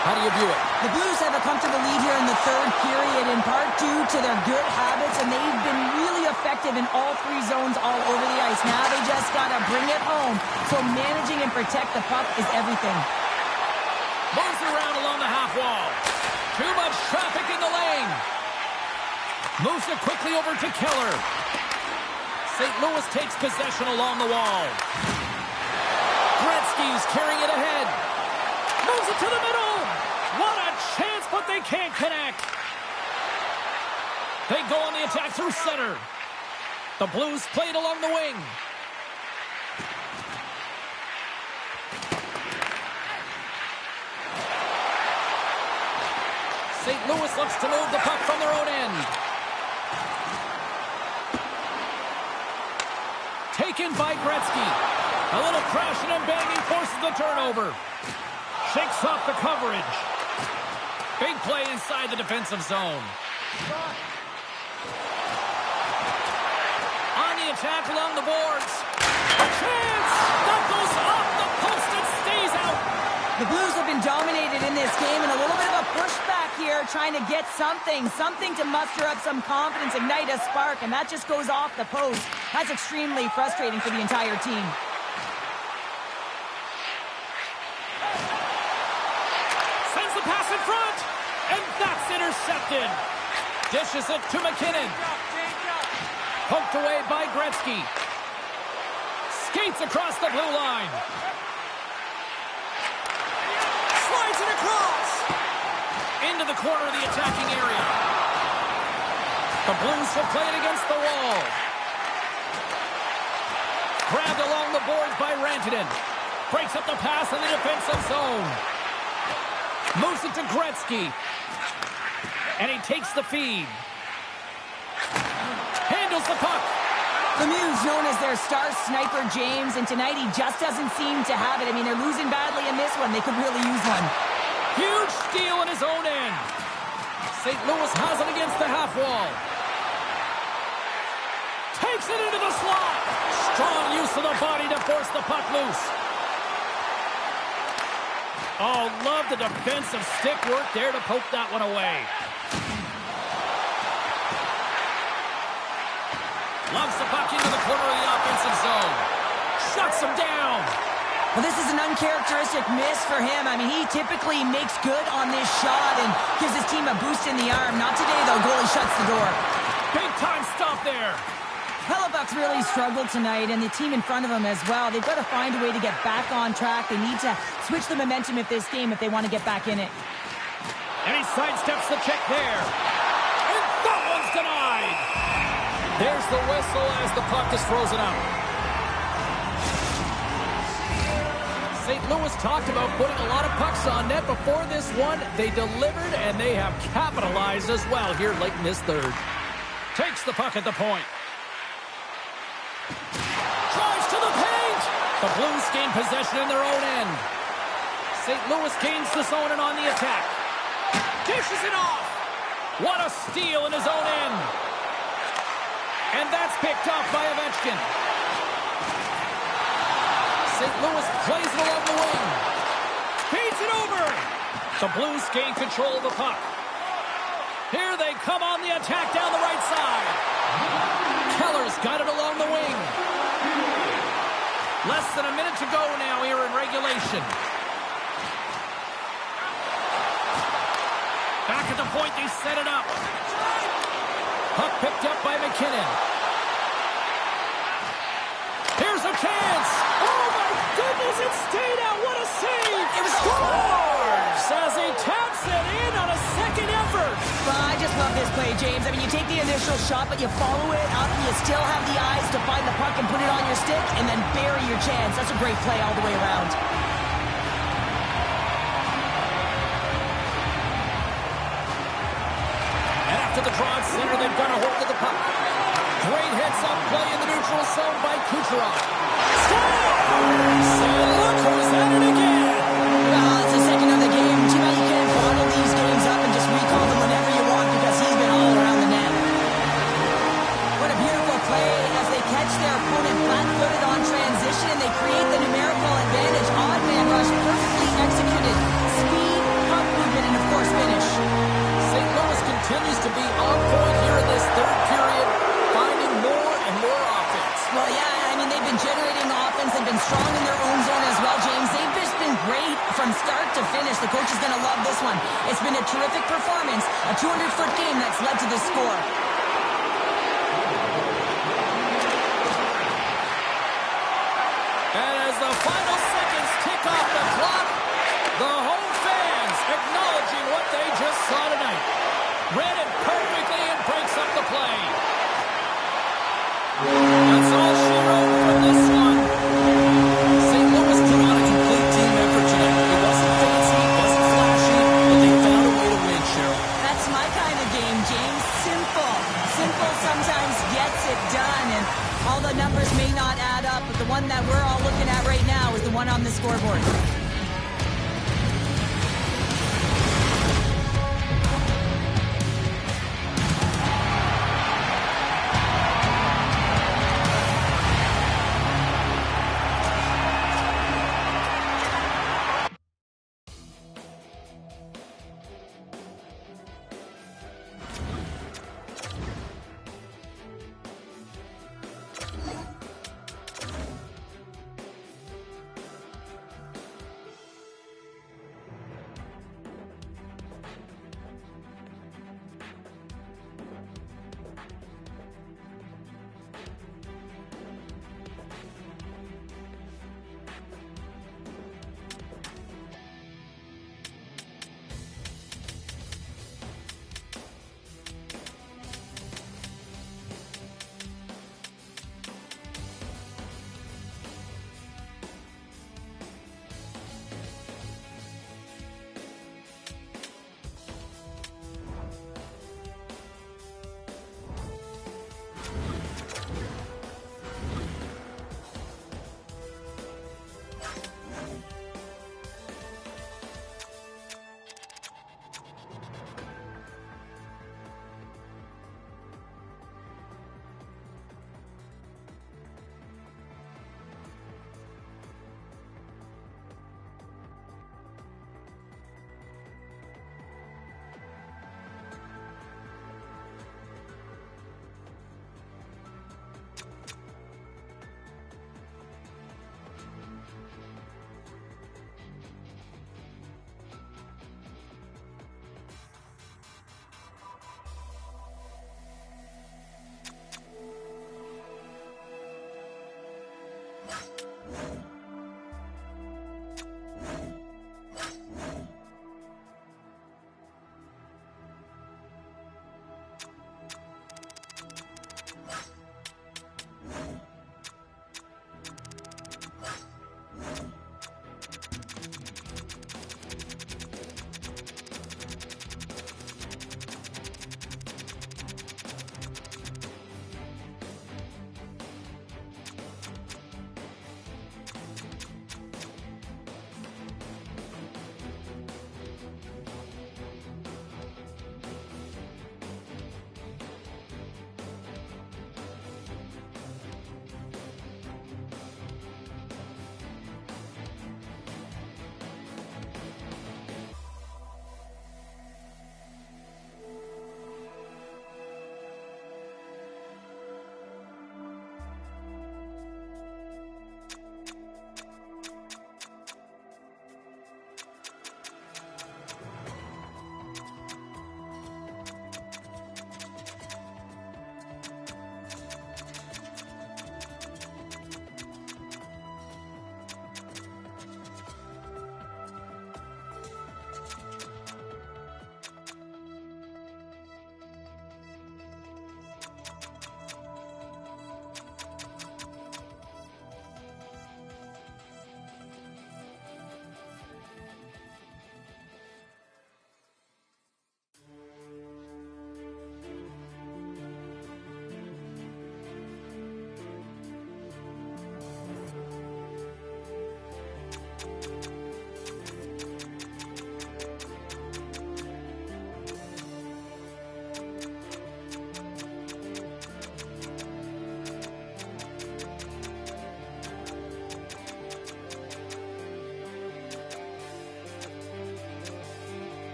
S1: how do you view it?
S2: The Blues have a comfortable lead here in the third period, in part due to their good habits, and they've been really effective in all three zones all over the ice. Now they just got to bring it home, so managing and protect the puck is everything.
S1: Moves around along the half wall. Too much traffic in the lane. Moves it quickly over to Keller. St. Louis takes possession along the wall. Gretzky's carrying it ahead. Moves it to the middle. What a chance, but they can't connect. They go on the attack through center. The Blues played along the wing. St. Louis looks to move the puck from their own end. Taken by Gretzky. A little crashing and banging forces the turnover. Shakes off the coverage. Big play inside the defensive zone. On the attack along the boards. A chance! That goes off the post and stays out.
S2: The Blues have been dominated in this game, and a little bit of a pushback here, trying to get something to muster up some confidence, ignite a spark, and that just goes off the post. That's extremely frustrating for the entire team.
S1: Sends the pass in front, and that's intercepted. Dishes it to McKinnon. Poked away by Gretzky. Skates across the blue line. Slides it across. Into the corner of the attacking area. The Blues have played against the wall. Grabbed along the boards by Rantanen. Breaks up the pass in the defensive zone. Moves it to Gretzky. And he takes the feed. Handles the puck.
S2: Lemieux's known as their star sniper, James, and tonight he just doesn't seem to have it. I mean, they're losing badly in this one. They could really use one.
S1: Huge steal in his own end. St. Louis has it against the half wall. Takes it into the slot. Strong use of the body to force the puck loose. Oh, love the defensive stick work there to poke that one away. Loves the puck into the corner of the offensive zone. Shuts him down.
S2: Well, this is an uncharacteristic miss for him. I mean, he typically makes good on this shot and gives his team a boost in the arm. Not today, though. Goalie shuts the door.
S1: Big time stop there.
S2: Hellebuyck's really struggled tonight, and the team in front of him as well. They've got to find a way to get back on track. They need to switch the momentum of this game if they want to get back in it.
S1: And he sidesteps the check there. And that one's denied. There's the whistle as the puck is frozen out. St. Louis talked about putting a lot of pucks on net before this one. They delivered, and they have capitalized as well here late in this third. Takes the puck at the point. Drives to the paint. The Blues gain possession in their own end. St. Louis gains the zone and on the attack. Dishes it off. What a steal in his own end. And that's picked up by Ovechkin. St. Louis plays it along the wing. Feeds it over. The Blues gain control of the puck. Here they come on the attack down the right side. Keller's got it along the wing. Less than a minute to go now here in regulation. Back at the point, they set it up. Puck picked up by McKinnon. Here's a chance. Oh, my goodness, it stayed out. What a save.
S2: It was
S1: Scores as he taps it in on a second effort.
S2: Well, I just love this play, James. I mean, you take the initial shot, but you follow it up. You still have the eyes to find the puck and put it on your stick, and then bury your chance. That's a great play all the way around.
S1: And after the draw at center, they've got a hold of the puck. Great heads-up play in the neutral zone by Kucherov. Scores! And look who's at it again.
S2: Well, it's the second of the game. Too bad you can't bottle these games up and just recall them whenever you want because he's been all around the net. What a beautiful play as they catch their opponent flat-footed on transition and they create the numerical advantage. Odd man rush, perfectly executed. Speed, puck movement, and of course finish.
S1: St. Louis continues to be on point here in this third period, finding more and more offense.
S2: Well, yeah, I mean, they've been generating offense. They've been strong in their own zone as well, James. They've just been great from start to finish. The coach is going to love this one. It's been a terrific performance, a 200-foot game that's led to this score.
S1: And as the final seconds tick off the clock, the home fans acknowledging what they just saw tonight. Read it perfectly and breaks up the play. That's all she wrote for this one. St. Louis put on a complete team effort tonight. It wasn't fancy, it wasn't flashy, but they found a way to win, Cheryl.
S2: That's my kind of game, James. Simple. Simple sometimes gets it done, and all the numbers may not add up, but the one that we're all looking at right now is the one on the scoreboard.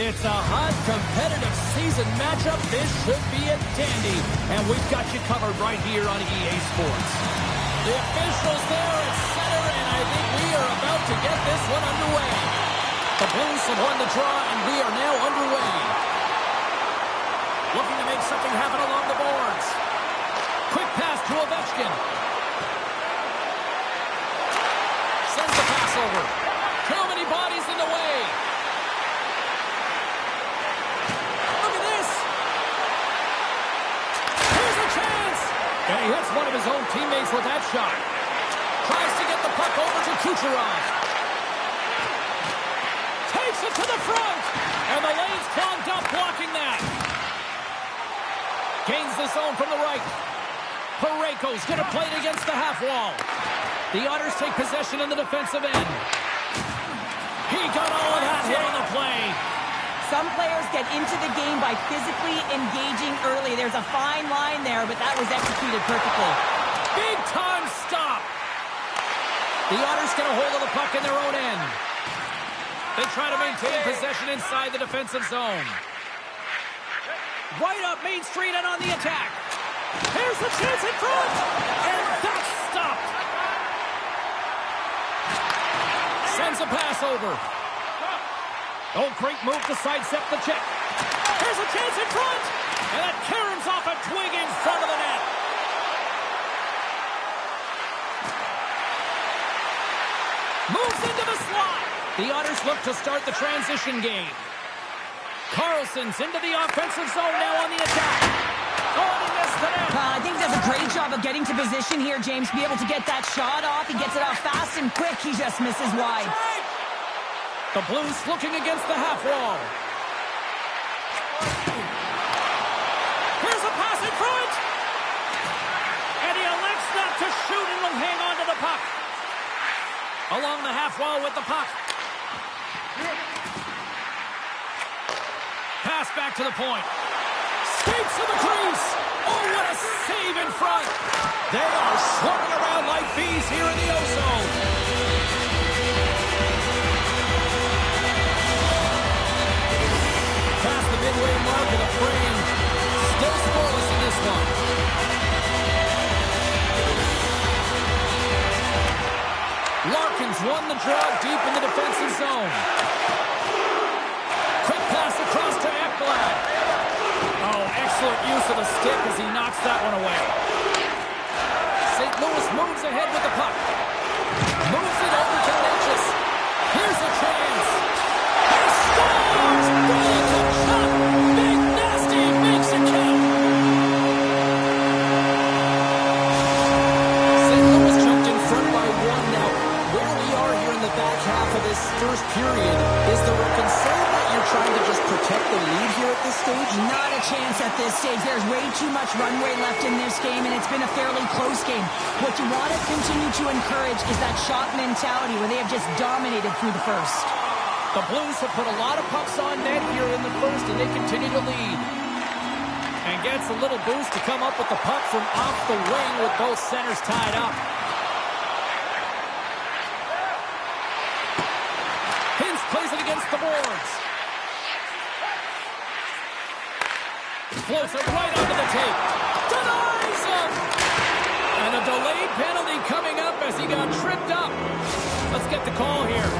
S1: It's a hot, competitive season matchup. This should be a dandy. And we've got you covered right here on EA Sports. The officials there at center, and I think we are about to get this one underway. The Blues have won the draw, and we are now underway. Looking to make something happen along the boards. Quick pass to Ovechkin. Sends the pass over. Too many bodies in the way. Look at this. Here's a chance. And he hits one of his own teammates with that shot. Tries to get the puck over to Kucherov. Takes it to the front. And the lane's clogged up blocking that. Gains the zone from the right. Parayko's going to play it against the half wall. The Otters take possession in the defensive end. He got all of that hit on the play.
S2: Some players get into the game by physically engaging early. There's a fine line there, but that was executed perfectly.
S1: Big time stop. The Otters get a hold of the puck in their own end. They try to maintain possession inside the defensive zone. Right up Main Street and on the attack. Here's the chance in front. And that's stopped. Sends a pass over. Oh, great move to sidestep the check. Here's a chance in front. And that caroms off a twig in front of the net. Moves into the slot. The Otters look to start the transition game. Carlson's into the offensive zone now on the attack. Oh, and he missed the net.
S2: I think he does a great job of getting to position here, James. Be able to get that shot off. He gets it off fast and quick. He just misses wide.
S1: The Blues looking against the half wall. Here's a pass in front. And he elects not to shoot and will hang on to the puck. Along the half wall with the puck. Pass back to the point. Skates to the crease. Oh, what a save in front. They are swarming around like bees here in the O-Zone. Past the midway mark of the frame. Still scoreless in this one. Larkins won the draw deep in the defensive zone. Quick pass across to Ekblad. Oh, excellent use of the stick as he knocks that one away. St. Louis moves ahead with the puck. Moves it over to Necas. Here's a chance. He scores! Brilliant shot! Big Nasty makes it count! St. Louis jumped in front by one now. Where we are here in the back half of this first period, is there a concern that you're trying to just protect the lead here at this stage?
S2: Not a chance at this stage. There's way too much runway left in this game, and it's been a fairly close game. What you want to continue to encourage is that shot mentality where they have just dominated through the first.
S1: The Blues have put a lot of pucks on net here in the first, and they continue to lead. And gets a little boost to come up with the puck from off the wing with both centers tied up. Hintz plays it against the boards. Floats it right onto the tape. Denies him! And a delayed penalty coming up as he got tripped up. Let's get the call here.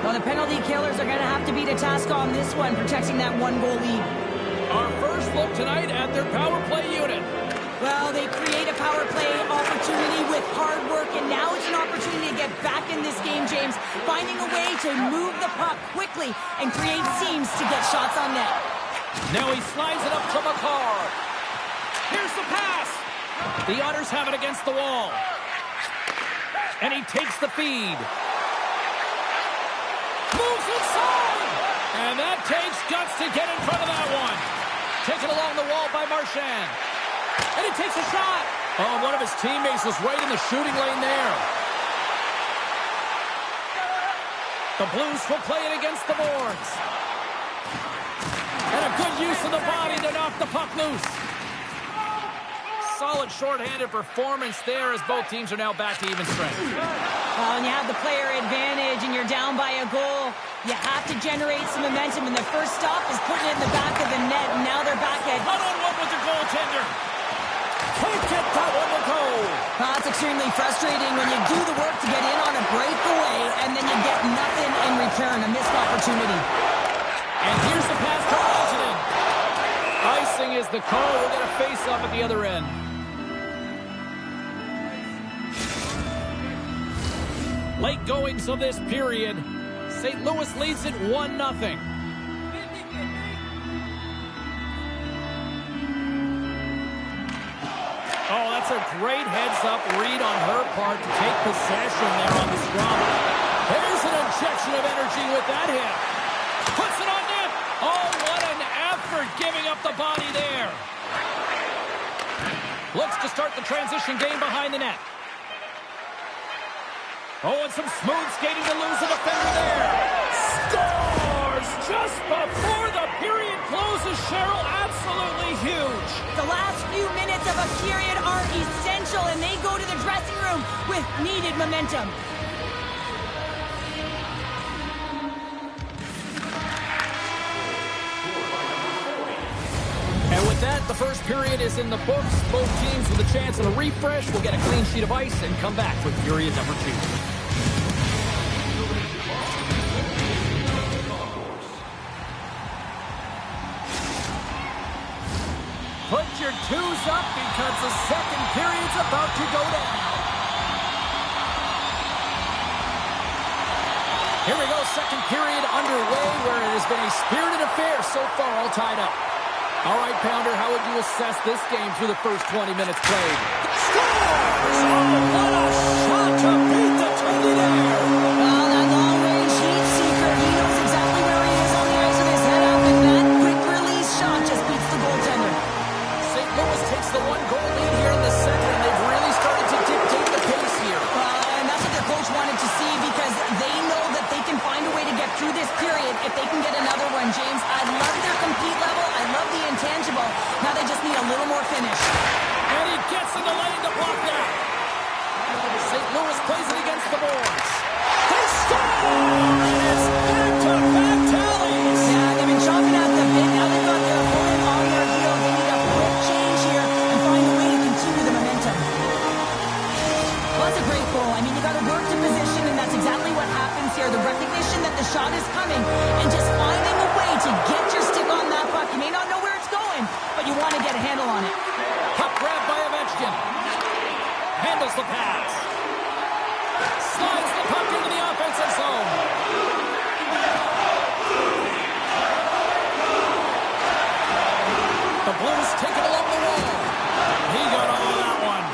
S2: Well, the penalty killers are going to have to be to task on this one, protecting that one-goal lead.
S1: Our first look tonight at their power play unit.
S2: Well, they create a power play opportunity with hard work, and now it's an opportunity to get back in this game, James, finding a way to move the puck quickly and create seams to get shots on net.
S1: Now he slides it up to Makar. Here's the pass. The Otters have it against the wall. And he takes the feed. Moves inside. And that takes guts to get in front of that one. Taken along the wall by Marchand. And he takes a shot. Oh, one of his teammates was right in the shooting lane there. The Blues will play it against the boards. And a good use of the body to knock the puck loose. solid shorthanded performance there as both teams are now back to even strength.
S2: Well, and you have the player advantage and you're down by a goal. You have to generate some momentum, and the first stop is putting it in the back of the net, and now they're back at...
S1: One-on-one with the goaltender. Can't get that one to go.
S2: Well, it's extremely frustrating when you do the work to get in on a breakaway, and then you get nothing in return, a missed opportunity.
S1: And here's the pass to Rantanen. Icing is the call. We'll get a face-up at the other end. Late goings of this period. St. Louis leads it 1-0. Oh, that's a great heads-up read on her part to take possession there on the scrum. There's an injection of energy with that hit. Puts it on net. Oh, what an effort giving up the body there. Looks to start the transition game behind the net. Oh, and some smooth skating to lose a defender there. Scores just before the period closes, Cheryl. Absolutely huge.
S2: The last few minutes of a period are essential, and they go to the dressing room with needed momentum.
S1: And with that, the first period is in the books. Both teams with a chance of a refresh will get a clean sheet of ice and come back with period number 2. Put your twos up because the second period's about to go down. Here we go, second period underway where it has been a spirited affair so far, all tied up. All right, Pounder, how would you assess this game through the first 20 minutes played? Scores! Oh, what a shot to beat the Tornado!
S2: Well, that long-range heat seeker, he knows exactly where he is on the ice with his head up, and that quick-release shot just beats the goaltender.
S1: St. Louis takes the one-goal lead here in the second, and they've really started to dictate the pace here.
S2: And that's what their coach wanted to see, because they know that they can find a way to get through this period if they can get another one, James. I love their compete level. I love the intangible. Now they just need a little more finish.
S1: And he gets in the lane to block that. St. Louis plays it against the boards. They score! And it's back-to-back tallies.
S2: Yeah, they've been chomping at the bit. Now they've got their opponent on their heels. They need a quick change here and find a way to continue the momentum. Well, that's a great goal. I mean, you got to work to position, and that's exactly what happens here. The recognition that the shot is coming and just finding a way to get your stick on that puck. You may not know where it's going, but you want to get a handle on it.
S1: Puck grab by Ovechkin. Handles the pass. Slides the puck into the offensive zone. The Blues take it along the wall. He got all that one.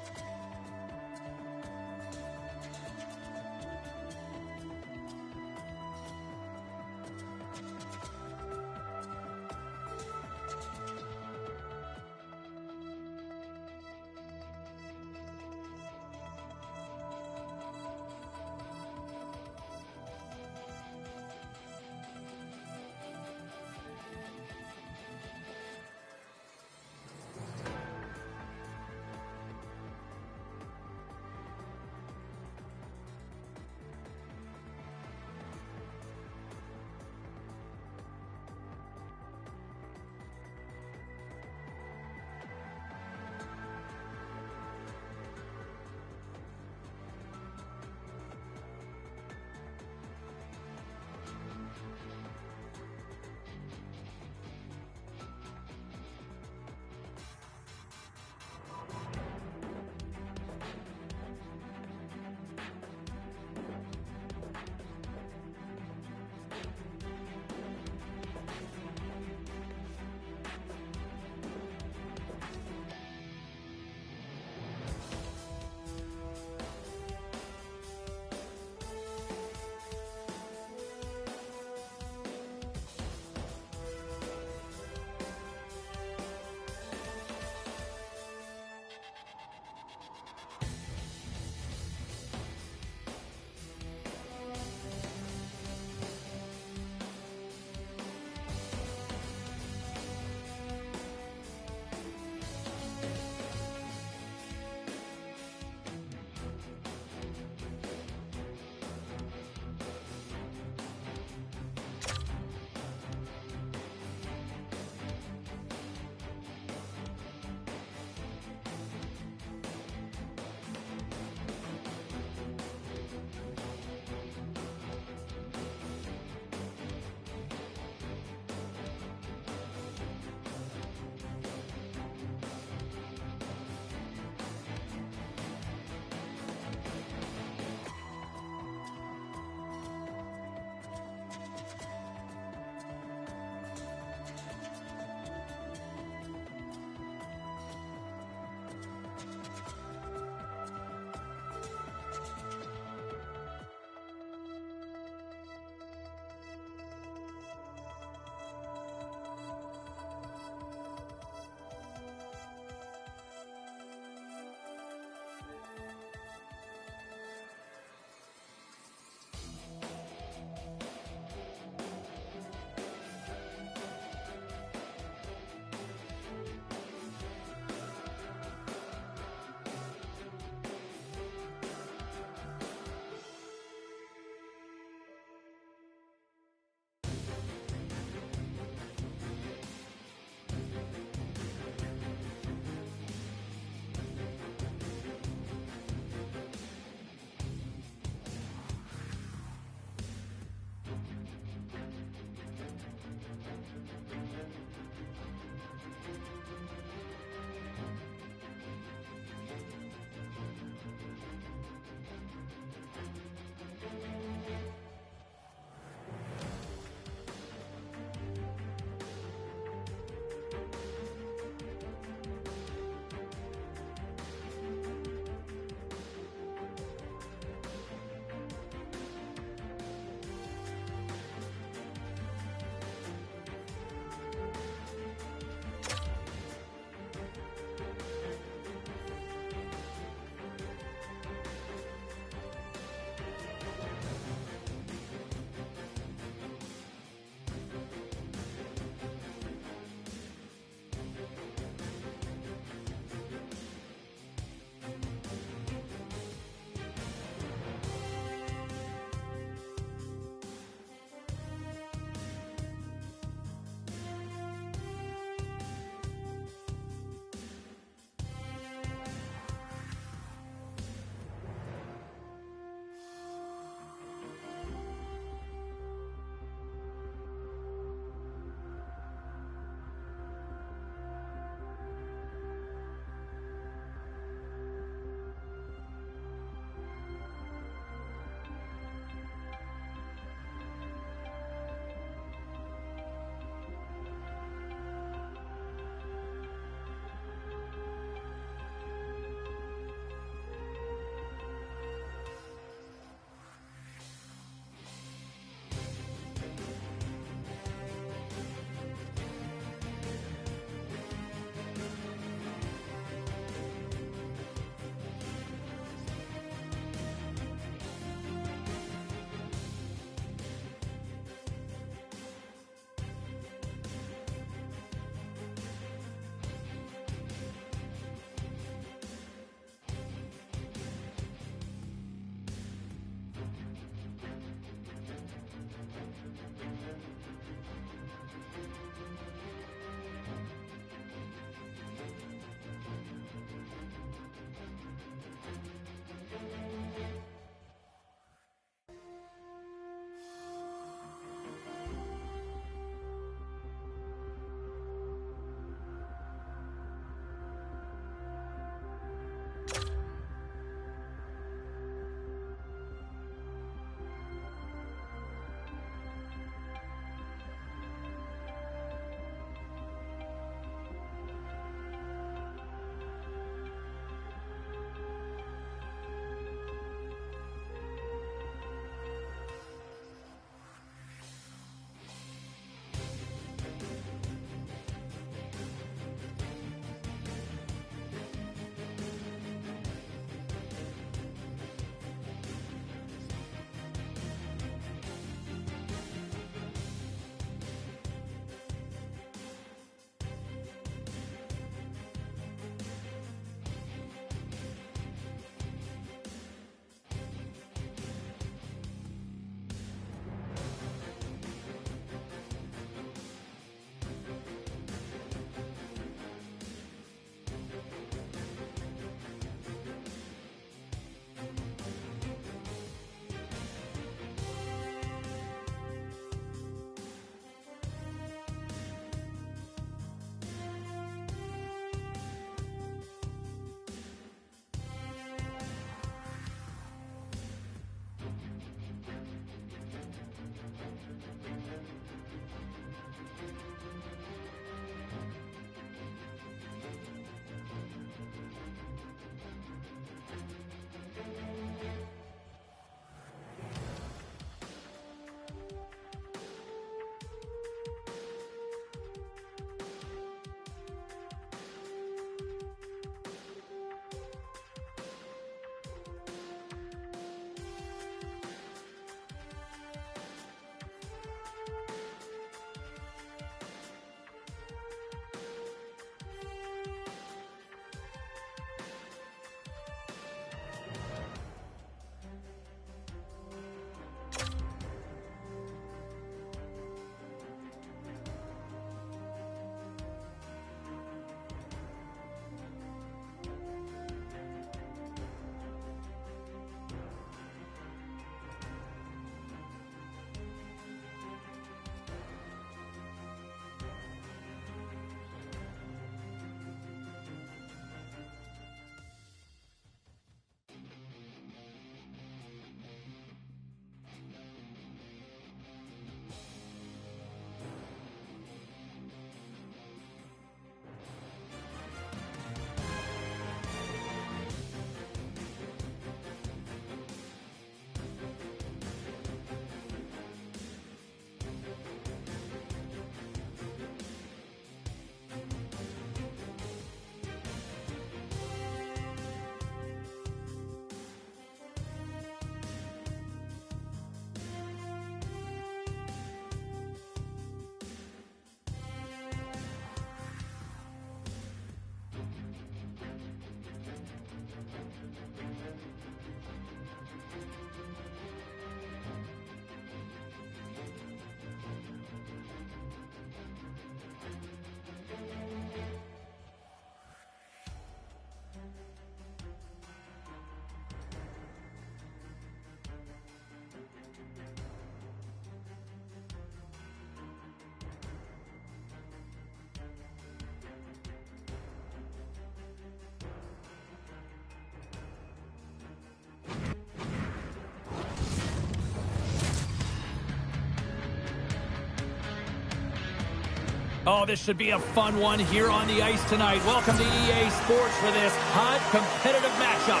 S1: Oh, this should be a fun one here on the ice tonight. Welcome to EA Sports for this hot, competitive matchup.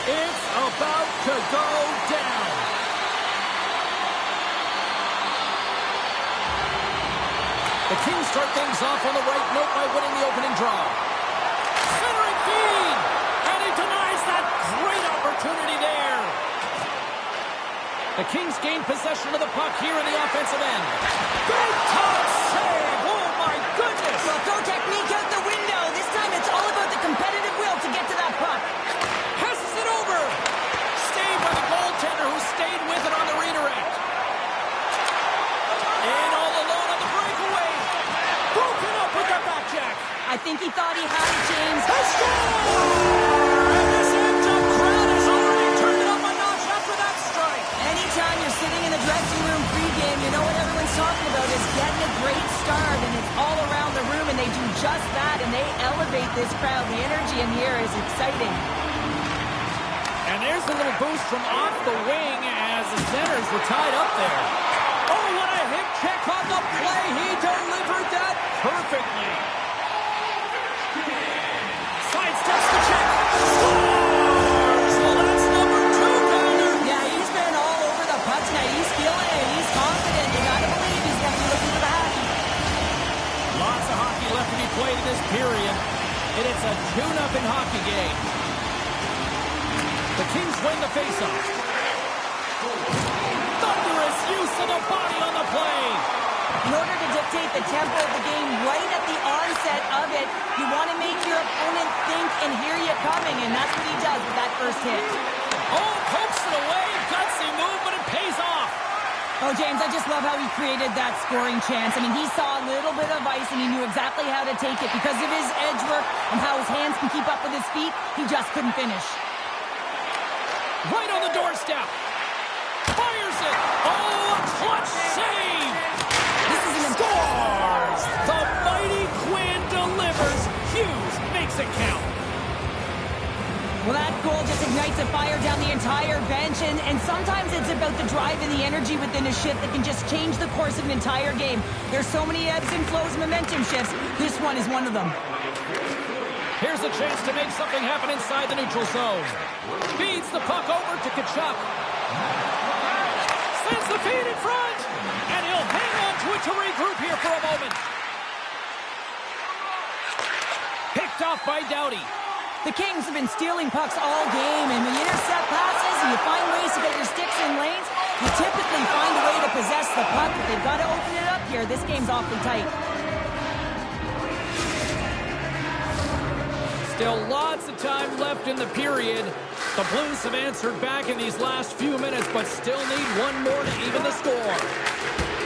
S1: It's about to go down. The Kings start things off on the right note by winning the opening draw. Centering feed! And he denies that great opportunity there. The Kings gain possession of the puck here in the offensive end. Big time save! Oh my goodness!
S2: Well, throw technique out the window. This time it's all about the competitive will to get to that puck.
S1: Passes it over. Saved by the goaltender who stayed with it on the redirect. In all alone on the breakaway. Broken up with the back check.
S2: I think he thought he had it, James.
S1: They score! And this end-up crowd has already turned it up a notch after that strike.
S2: Anytime you're sitting in the dressing room pregame, you know what everyone's talking about is getting a great start, and it's all around the room, and they do just that, and they elevate this crowd. The energy in here is exciting.
S1: And there's a little boost from off the wing as the centers were tied up there. Oh, what a hip check on the play. He delivered that perfectly. Sidesteps the check. Scores! Well, that's number 2, Calder.
S2: Yeah, he's been all over the puck tonight. He's feeling it. He's confident. You gotta believe he's gonna be looking for the hockey.
S1: Lots of hockey left to be played in this period. And it's a 2-0 hockey game. The Kings win the faceoff. Thunderous use of the body on the play.
S2: In order to dictate the tempo of the game right at the onset of it, you want to make your opponent think and hear you coming, and that's what he does with that first hit.
S1: Oh, pokes it away. Gutsy move, but it pays off.
S2: Oh, James, I just love how he created that scoring chance. I mean, he saw a little bit of ice, and he knew exactly how to take it. Because of his edge work and how his hands can keep up with his feet, he just couldn't finish.
S1: Right on the doorstep. Fires it. Oh, a clutch save.
S2: This is an
S1: Scores. The mighty Quinn delivers. Hughes makes it count.
S2: Well, that goal just ignites a fire down the entire bench, and sometimes it's about the drive and the energy within a shift that can just change the course of an entire game. There's so many ebbs and flows, momentum shifts. This one is one of them.
S1: Here's a chance to make something happen inside the neutral zone. Feeds the puck over to Tkachuk. Sends the feed in front, and he'll hang on to it to regroup here for a moment. Picked off by Doughty.
S2: The Kings have been stealing pucks all game, and when you intercept passes and you find ways to get your sticks in lanes, you typically find a way to possess the puck. But they've got to open it up here. This game's awfully tight.
S1: Still lots of time left in the period. The Blues have answered back in these last few minutes, but still need one more to even the score.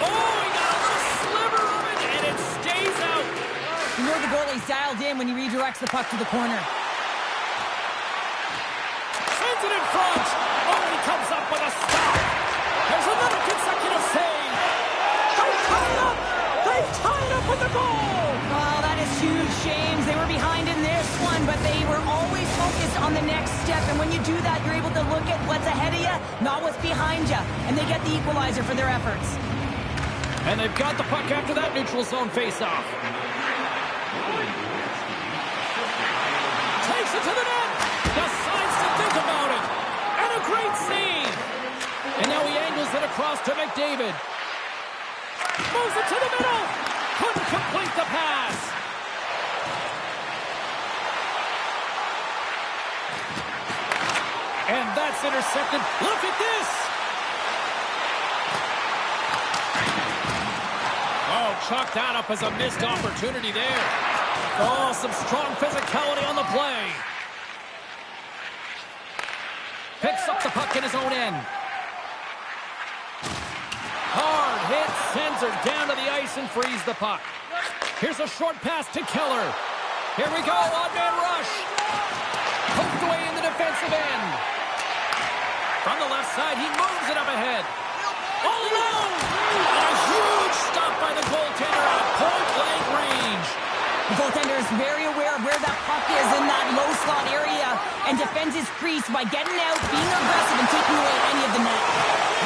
S1: Oh, he got a little sliver of it, and it stays out.
S2: You know the goalie's dialed in when he redirects the puck to the corner.
S1: Sends it in front. Oh, he comes up with a stop. There's another consecutive save. They tie it up. They tie it up with the goal.
S2: Oh, that is huge, James. They were behind in this one, but they were always focused on the next step. And when you do that, you're able to look at what's ahead of you, not what's behind you. And they get the equalizer for their efforts.
S1: And they've got the puck after that neutral zone faceoff. Takes it to the net. Decides to think about it. And a great save. And now he angles it across to McDavid. Moves it to the middle. Couldn't complete the pass. And that's intercepted. Look at this. Oh, chalk that up as a missed opportunity there. Oh, some strong physicality on the play. Picks up the puck in his own end. Hard hit, sends her down to the ice and frees the puck. Here's a short pass to Keller. Here we go, odd-man rush. Poked away in the defensive end. From the left side, he moves it up ahead. All alone! A huge stop by the goaltender at point-blank range.
S2: The goaltender is very aware of where that puck is in that low slot area and defends his crease by getting out, being aggressive, and taking away any of the net.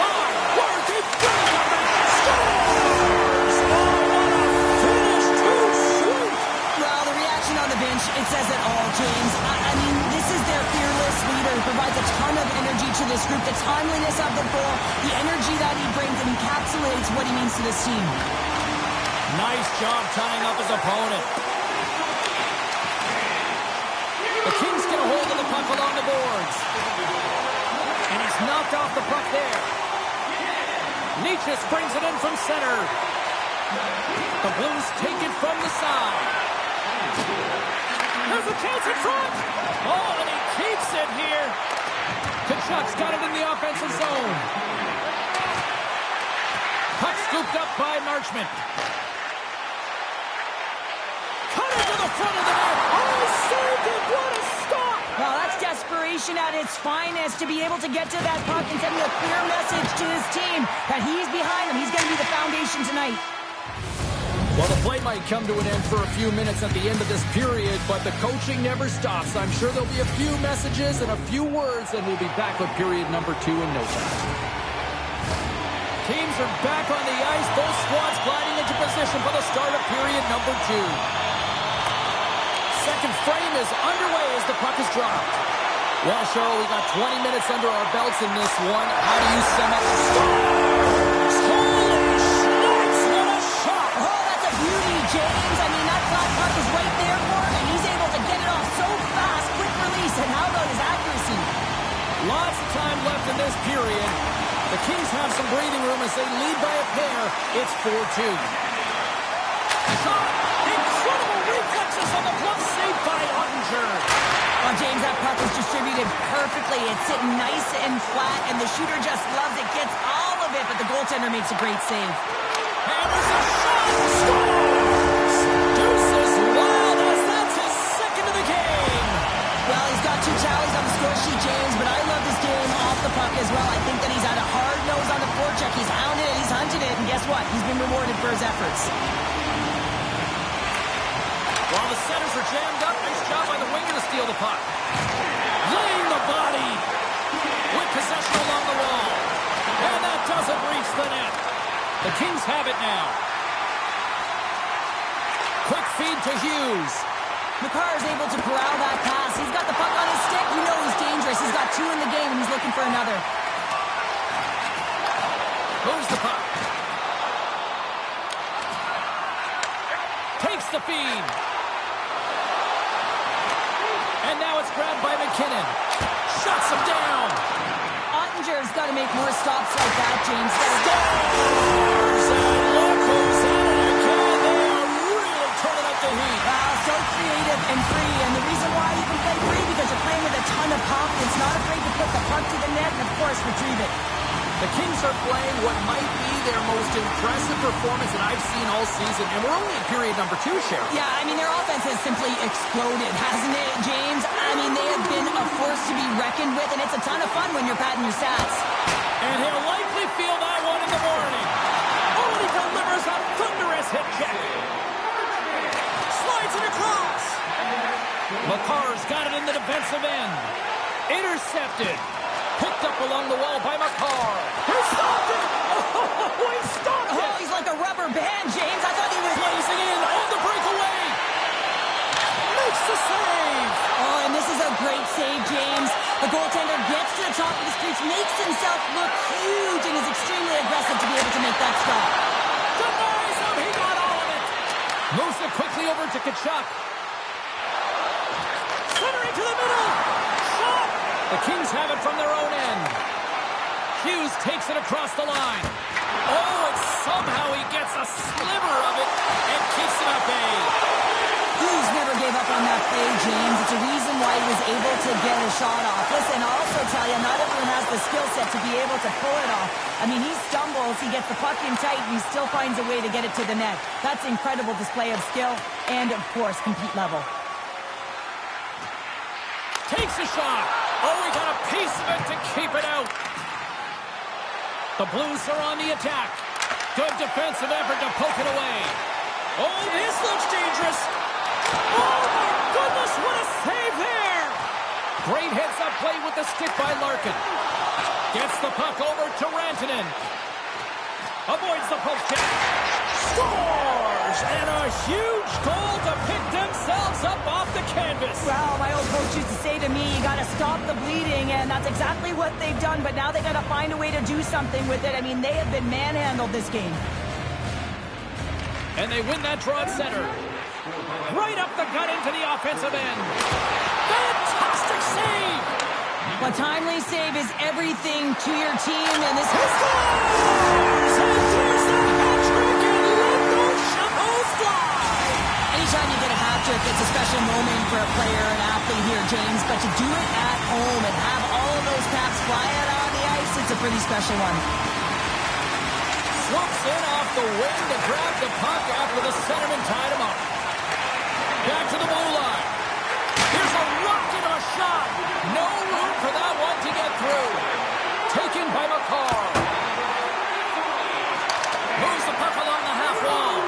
S1: My word, he brings up that scores! Oh,
S2: of this team.
S1: Nice job tying up his opponent. The Kings get a hold of the puck along the boards. And he's knocked off the puck there. Nietzsche brings it in from center. The Blues take it from the side. There's a chance in front. Oh, and he keeps it here. Tkachuk's got it in the offensive zone. Puck scooped up by Marchment. Cut into the front of the net. Oh, saved it. What a stop.
S2: Well, that's desperation at its finest to be able to get to that puck and send a clear message to his team that he's behind them. He's going to be the foundation tonight.
S1: Well, the play might come to an end for a few minutes at the end of this period, but the coaching never stops. I'm sure there'll be a few messages and a few words, and we'll be back with period number 2 in no time. Teams are back on the ice. Both squads gliding into position for the start of period number 2. Second frame is underway as the puck is dropped. Well, Cheryl, we got 20 minutes under our belts in this one. How do you sum up the start? Holy smokes, what a shot!
S2: Oh, that's a beauty, James. I mean, that flat puck is right there for him, and he's able to get it off so fast. Quick release, and how about his accuracy?
S1: Lots of time left in this period. The Kings have some breathing room as they lead by a pair. It's 4-2. Shot! Incredible reflexes on the glove saved by Ottinger.
S2: Well, James, that puck is distributed perfectly. It's sitting nice and flat, and the shooter just loves it. Gets all of it, but the goaltender makes a great save.
S1: And there's a shot! Scores! Deuces Wild as that's his second of the game.
S2: Well, he's got 2 tallies on the score sheet, James, but I love this game off the puck as well. I think that he's had a hard nose on the forecheck. He's hounded it, he's hunted it, and guess what? He's been rewarded for his efforts.
S1: While the centers are jammed up, nice job by the winger to steal the puck. Laying the body with possession along the wall. And that doesn't reach the net. The Kings have it now. Quick feed to Hughes.
S2: Makar is able to corral that pass. He's got the puck on his stick. You know he's dangerous. He's got 2 in the game, and he's looking for another.
S1: Moves the puck. Takes the feed. And now it's grabbed by McKinnon. Shuts him down.
S2: Ottinger's got to make more stops like that, James.
S1: Scores! And look who's at it again. They are really turning up the heat.
S2: Wow, so creative and free. And the reason why you can play free because you're playing with a ton of confidence. Not afraid to put the puck to the net and, of course, retrieve it.
S1: The Kings are playing what might be their most impressive performance that I've seen all season. And we're only in period number 2, Cheryl.
S2: Yeah, I mean, their offense has simply exploded, hasn't it, James? I mean, they have been a force to be reckoned with, and it's a ton of fun when you're padding your stats.
S1: And he'll likely feel that one in the morning. Oh, he delivers a thunderous hit check. Slides it across. Makar's got it in the defensive end. Intercepted. Picked up along the wall by Makar. He stopped it! Oh, he stopped it!
S2: Oh, he's like a rubber band, James. I thought he was
S1: Blazing in on the breakaway. Makes the save.
S2: Oh, and this is a great save, James. The goaltender gets to the top of the crease, makes himself look huge, and is extremely aggressive to be able to make that stop.
S1: Denies him. He got all of it. Moves it quickly over to Tkachuk. Centering to the middle. Shot. The Kings have it from their own end. Hughes takes it across the line. Oh, and somehow he gets a sliver of it and keeps it at bay.
S2: Hughes never gave up on that play, James. It's a reason why he was able to get a shot off. Listen, I'll also tell you, not everyone has the skill set to be able to pull it off. I mean, he stumbles, he gets the puck in tight, and he still finds a way to get it to the net. That's an incredible display of skill and, of course, compete level.
S1: Takes a shot. Oh, he got a piece of it to keep it out. The Blues are on the attack. Good defensive effort to poke it away. Oh, this looks dangerous. Oh, my goodness, what a save there. Great heads-up play with the stick by Larkin. Gets the puck over to Rantanen. Avoids the poke check. Scores! And a huge goal to pick themselves up off the canvas.
S2: Well, my old coach used to say to me, you got to stop the bleeding, and that's exactly what they've done, but now they got to find a way to do something with it. I mean, they have been manhandled this game.
S1: And they win that draw at center. Right up the gut into the offensive end. Fantastic save!
S2: A timely save is everything to your team, and this is...
S1: Scores! And there's the hat trick, and let those shovels fly!
S2: Anytime you get a hat trick, it's a special moment for a player, an athlete here, James. But to do it at home and have all of those caps fly out on the ice, it's a pretty special one.
S1: Swoops in off the wing to grab the puck after the centerman tied him up. Back to the blue line. Here's a rocket of a shot. No room for that one to get through. Taken by McCarr. Moves the puck along the half wall.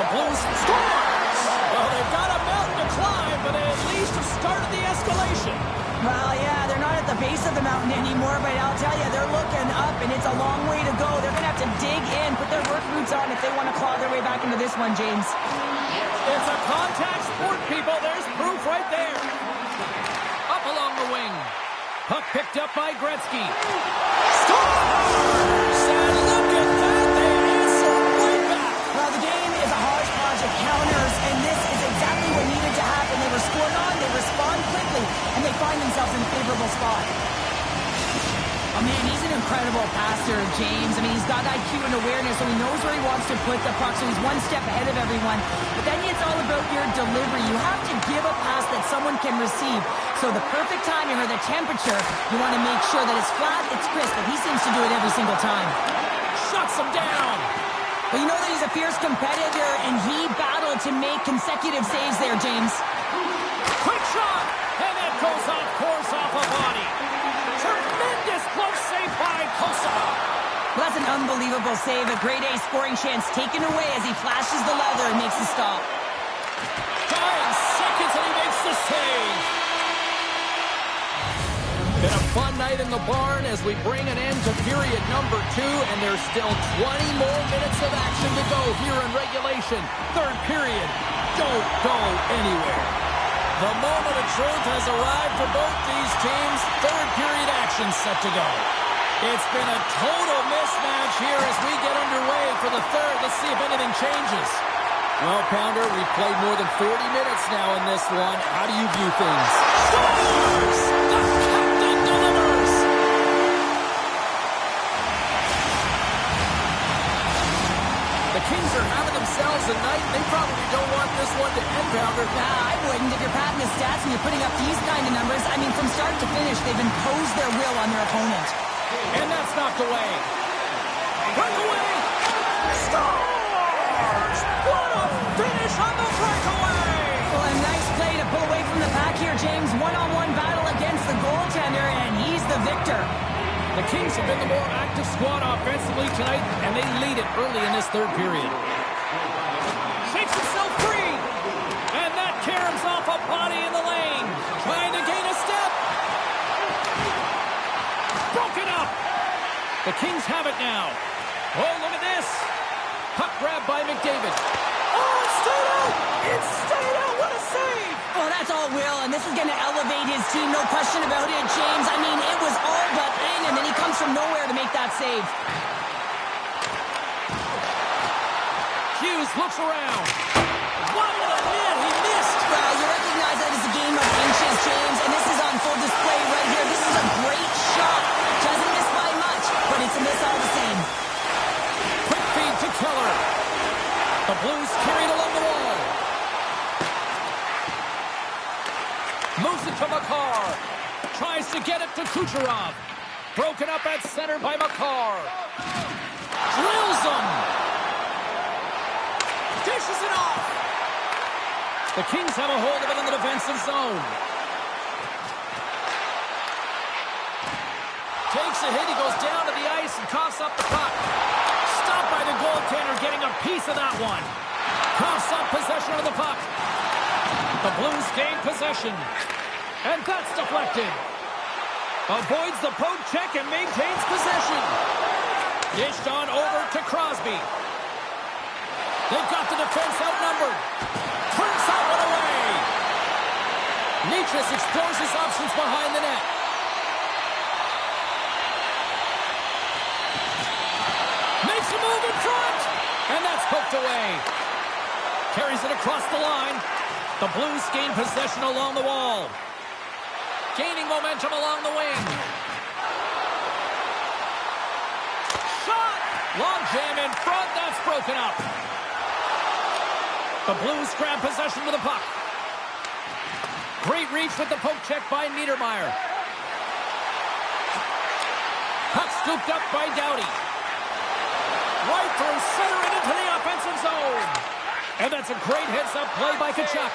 S1: The Blues scores. Well, they've got a mountain to climb, but they at least have started the escalation.
S2: Well, yeah, they're not at the base of the mountain anymore, but I'll tell you, they're looking up, and it's a long way to go. They're going to have to dig in, put their work boots on if they want to claw their way back into this one, James.
S1: It's a contact sport, people. There's proof right there. Up along the wing. Puck picked up by Gretzky. Scores! And look at that. They answer right back.
S2: Well, the game is a hodgepodge of counters, and this is exactly what needed to happen. They were scored on, they respond quickly, and they find themselves in a favorable spot. Oh, man, he's an incredible passer, James. I mean, he's got IQ and awareness, so he knows where he wants to put the puck, so he's one step ahead of everyone. But then it's all about your delivery. You have to give a pass that someone can receive. So the perfect timing or the temperature, you want to make sure that it's flat, it's crisp, but he seems to do it every single time.
S1: Shuts him down.
S2: Well, you know that he's a fierce competitor, and he battled to make consecutive saves there, James.
S1: Quick shot. And that goes off course off a body. Tremendous close save by Kosa.
S2: Well, that's an unbelievable save. A grade A scoring chance taken away as he flashes the leather and makes the stop.
S1: 9 seconds and he makes the save. Been a fun night in the barn as we bring an end to period number 2, and there's still 20 more minutes of action to go here in regulation. Third period. Don't go anywhere. The moment of truth has arrived for both these teams. Third period action set to go. It's been a total mismatch here as we get underway for the third. Let's see if anything changes. Well, Pounder, we've played more than 40 minutes now in this one. How do you view things? Scores! The captain delivers! The Kings are having themselves a night. They probably don't want this one to end, Pounder.
S2: Nah, I wouldn't. If you're padding the stats and you're putting up these kind of numbers, I mean, from start to finish, they've imposed their will on their opponent.
S1: And that's knocked away. Breakaway! Scores! What a finish on the breakaway!
S2: Well, a nice play to pull away from the pack here, James. One-on-one battle against the goaltender, and he's the victor.
S1: The Kings have been the more active squad offensively tonight, and they lead it early in this third period. Shakes himself free! And that caroms off a body in the lane. Trying to gain a step. Broken up! The Kings have it now. Oh, look at this. Puck grab by McDavid. Oh, it stayed out! It stayed out! What a save!
S2: Well, that's all Will, and this is going to elevate his team, no question about it, James. I mean, it was all but in, and then he comes from nowhere to make that save.
S1: Hughes looks around. Wide of the net, he missed!
S2: Well, you recognize that it's a game of inches, James, and this is on full display right here. This is a great shot. Doesn't miss by much, but it's a miss all the same.
S1: Quick feed to Keller. The Blues carried along the wall. Moves it to McCarr. Tries to get it to Kucherov. Broken up at center by McCarr. Drills him. Dishes it off. The Kings have a hold of it in the defensive zone. Takes a hit. He goes down to the ice and coughs up the puck. Stopped by the goaltender, getting a piece of that one. Coughs up possession of the puck. The Blues gain possession. And that's deflected. Avoids the poke check and maintains possession. Dished on over to Crosby. They've got the defense outnumbered. Turns that one away. Nichas explores his options behind the net. Makes a move in front. And that's poked away. Carries it across the line. The Blues gain possession along the wall. Gaining momentum along the wing. Shot! Long jam in front. That's broken up. The Blues grab possession of the puck. Great reach with the poke check by Niedermayer. Puck scooped up by Doughty. Right through center and into the offensive zone. And that's a great heads-up play by Tkachuk.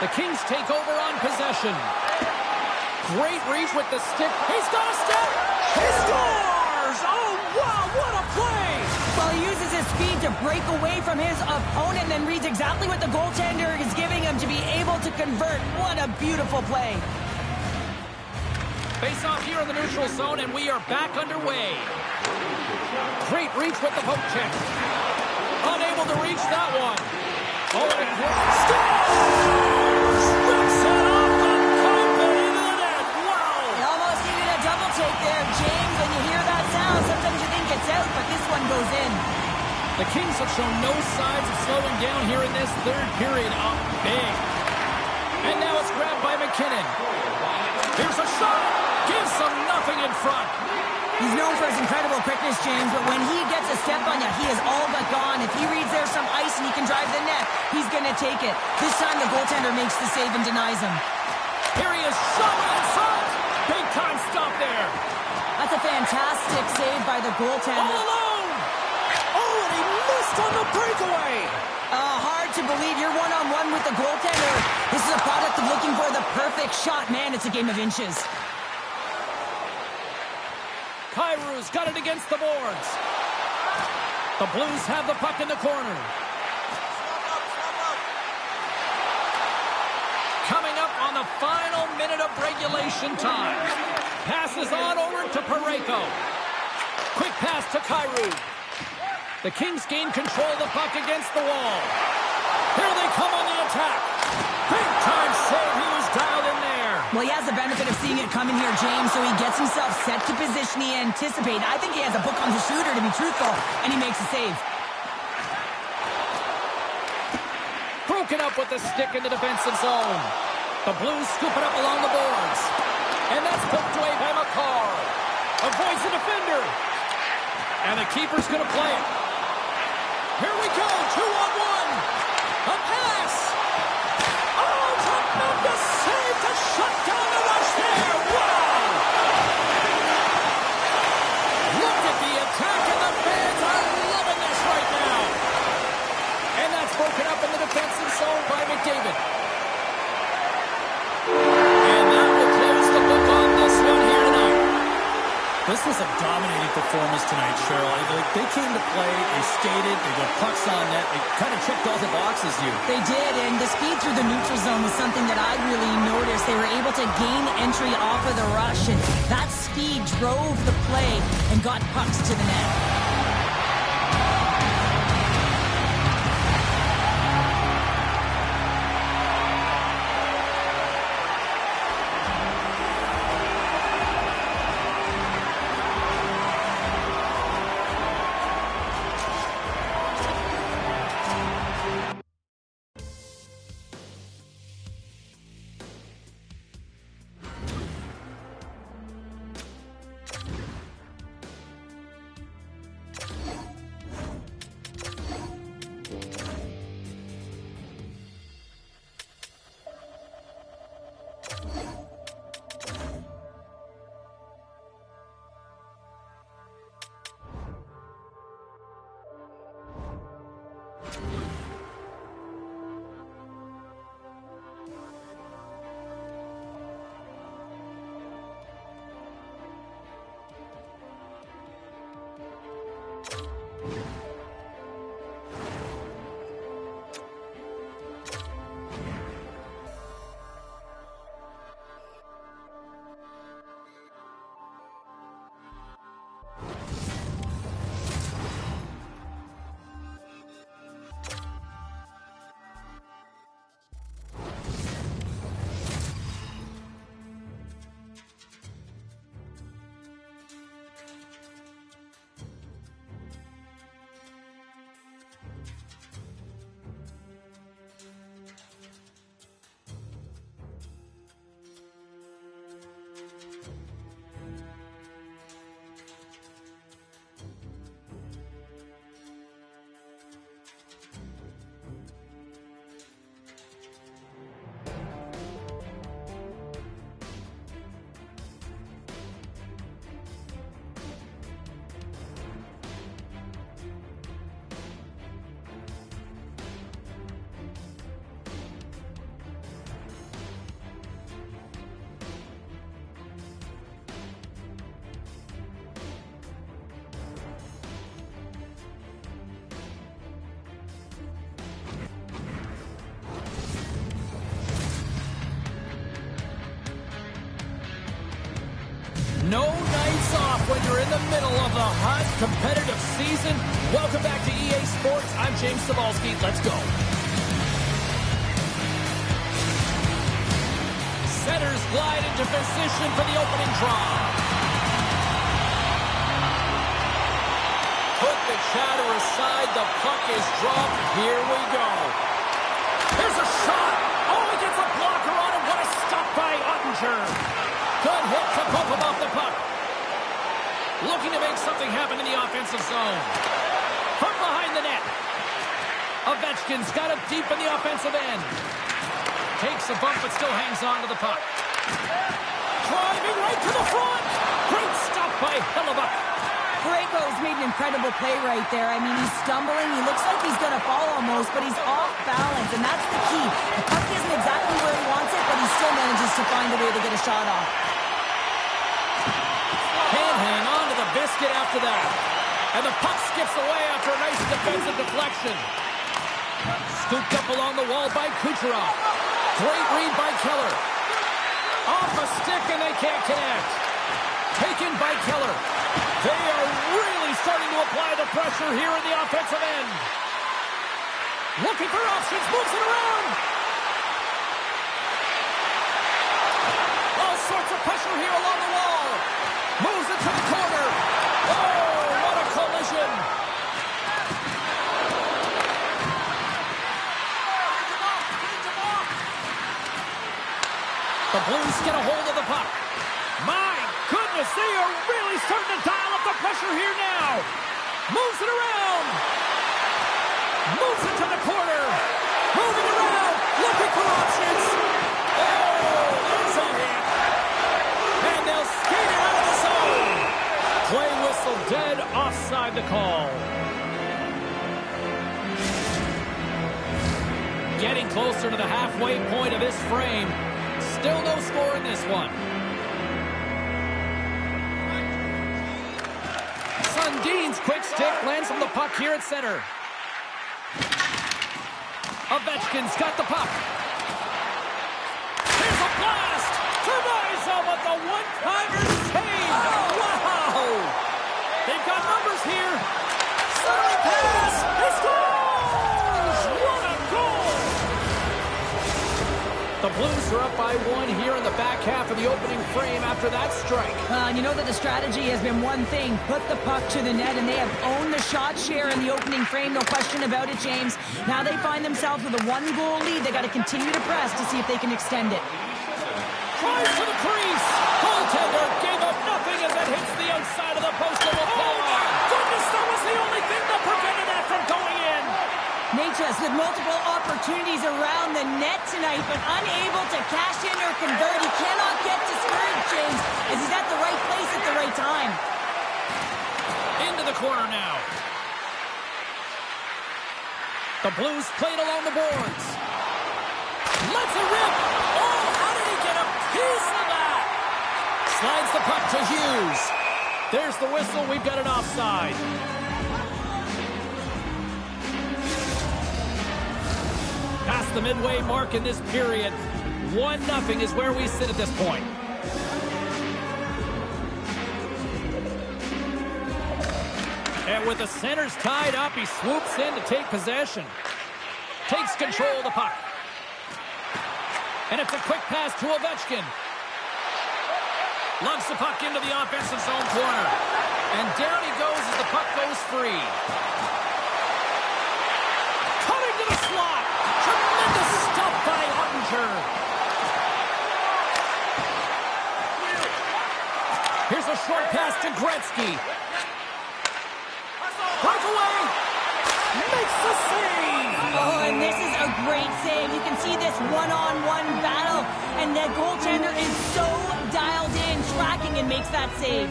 S1: The Kings take over on possession. Great reach with the stick. He's got a step. He scores! Oh, wow, what a play!
S2: Well, he uses his speed to break away from his opponent, then reads exactly what the goaltender is giving him to be able to convert. What a beautiful play.
S1: Face off here in the neutral zone, and we are back underway. Great reach with the poke check. Unable to reach that one. Oh, and scores! Rips it off the carpet into the net. Wow!
S2: He almost needed a double take there, James. When you hear that sound, sometimes you think it's out, but this one goes in.
S1: The Kings have shown no signs of slowing down here in this third period. Up big. And now it's grabbed by McKinnon. Here's a shot. Gives them nothing in front.
S2: He's known for his incredible quickness, James, but when he gets a step on you, he is all but gone. If he reads there's some ice and he can drive the net, he's going to take it. This time the goaltender makes the save and denies him.
S1: Here he is, shot in front. Big time stop there.
S2: That's a fantastic save by the goaltender.
S1: All alone. Oh, and he missed on the breakaway.
S2: Hard to believe you're one-on-one with the goaltender. This is a product of looking for the perfect shot. Man, it's a game of inches.
S1: Kairu's got it against the boards. The Blues have the puck in the corner. Coming up on the final minute of regulation time. Passes on over to Parayko. Quick pass to Kairu. The Kings gain control of the puck against the wall. Here they come on the attack. Big time save. He was dialed in there.
S2: Well, he has the benefit of seeing it coming here, James, so he gets himself set to position he anticipated. I think he has a book on the shooter, to be truthful, and he makes a save.
S1: Broken up with the stick in the defensive zone. The Blues scoop it up along the boards. And that's poked away by McCarr. Avoids the defender. And the keeper's going to play it. Here we go, 2-on-1. A pass. Oh, tremendous save to shut down the rush there. Wow. Look at the attack, and the fans are loving this right now. And that's broken up in the defensive zone by McDavid. And that will close the book on this one here tonight.
S4: This was a dominating performance tonight, Cheryl. They came to play, they skated, they got pucks on net, they kind of checked all the boxes here.
S2: They did, and the speed through the neutral zone was something that I really noticed. They were able to gain entry off of the rush, and that speed drove the play and got pucks to the net.
S1: No nights off when you're in the middle of the hot, competitive season. Welcome back to EA Sports. I'm James Cebulski. Let's go. Centers glide into position for the opening draw. Put the chatter aside. The puck is dropped. Here we go. Here's a shot. Oh, he gets a blocker on him. What a stop by Ottinger. Good hit to pump him off the puck. Looking to make something happen in the offensive zone. From behind the net. Ovechkin's got it deep in the offensive end. Takes a bump but still hangs on to the puck. Driving right to the front. Great stop by Hellebuyck.
S2: Parayko's made an incredible play right there. I mean, he's stumbling. He looks like he's going to fall almost, but he's off balance, and that's the key. The puck isn't exactly where he wants it, but he still manages to find a way to get a shot off.
S1: Can't hang on to the biscuit after that. And the puck skips away after a nice defensive deflection. Scooped up along the wall by Kucherov. Great read by Keller. Off a stick and they can't connect. Taken by Keller. They are really starting to apply the pressure here in the offensive end. Looking for options, moves it around. All sorts of pressure here along the wall. Moves it to the corner. Oh, what a collision. The Blues get a hold of the puck. My goodness, they are really starting to dial up the pressure here now. Moves it around. Moves it to the corner. Moving around. Looking for options. Oh, that's a hit. And they'll skate it out of the zone. Play whistle dead, offside the call. Getting closer to the halfway point of this frame. Still no score in this one. Sundin's quick stick lands on the puck here at center. Ovechkin's got the puck. Here's a blast! Termizo with the one-timer save! Oh, wow! They've got numbers here. Centering pass! He scores! What a goal! The Blues are up by one here in the back half of the opening frame after that strike.
S2: And you know that the strategy has been one thing, put the puck to the net, and they have owned the shot share in the opening frame, no question about it, James. Now they find themselves with a one-goal lead. They got to continue to press to see if they can extend it.
S1: Tries to the crease. Goaltender gave up nothing as it hits the outside of the post and will fall off. Goodness, that was the only thing that prevented that from going in.
S2: Necas with multiple opportunities around the net tonight, but unable to cash in or convert. He cannot get discouraged, James, as he's at the right place at the right time.
S1: Into the corner now. The Blues played along the boards. Let's it rip. Oh, how did he get a piece of that? Slides the puck to Hughes. There's the whistle. We've got an offside. Past the midway mark in this period. 1-0 is where we sit at this point. And with the centers tied up, he swoops in to take possession. Takes control of the puck. And it's a quick pass to Ovechkin. Lumps the puck into the offensive zone corner. And down he goes as the puck goes free. Coming to the slot. Tremendous stuff by Ottinger. Here's a short pass to Gretzky. Breakaway. Makes the save.
S2: Oh, and this is a great save. You can see this one-on-one battle, and the goaltender is so dialed in, tracking, and makes that save.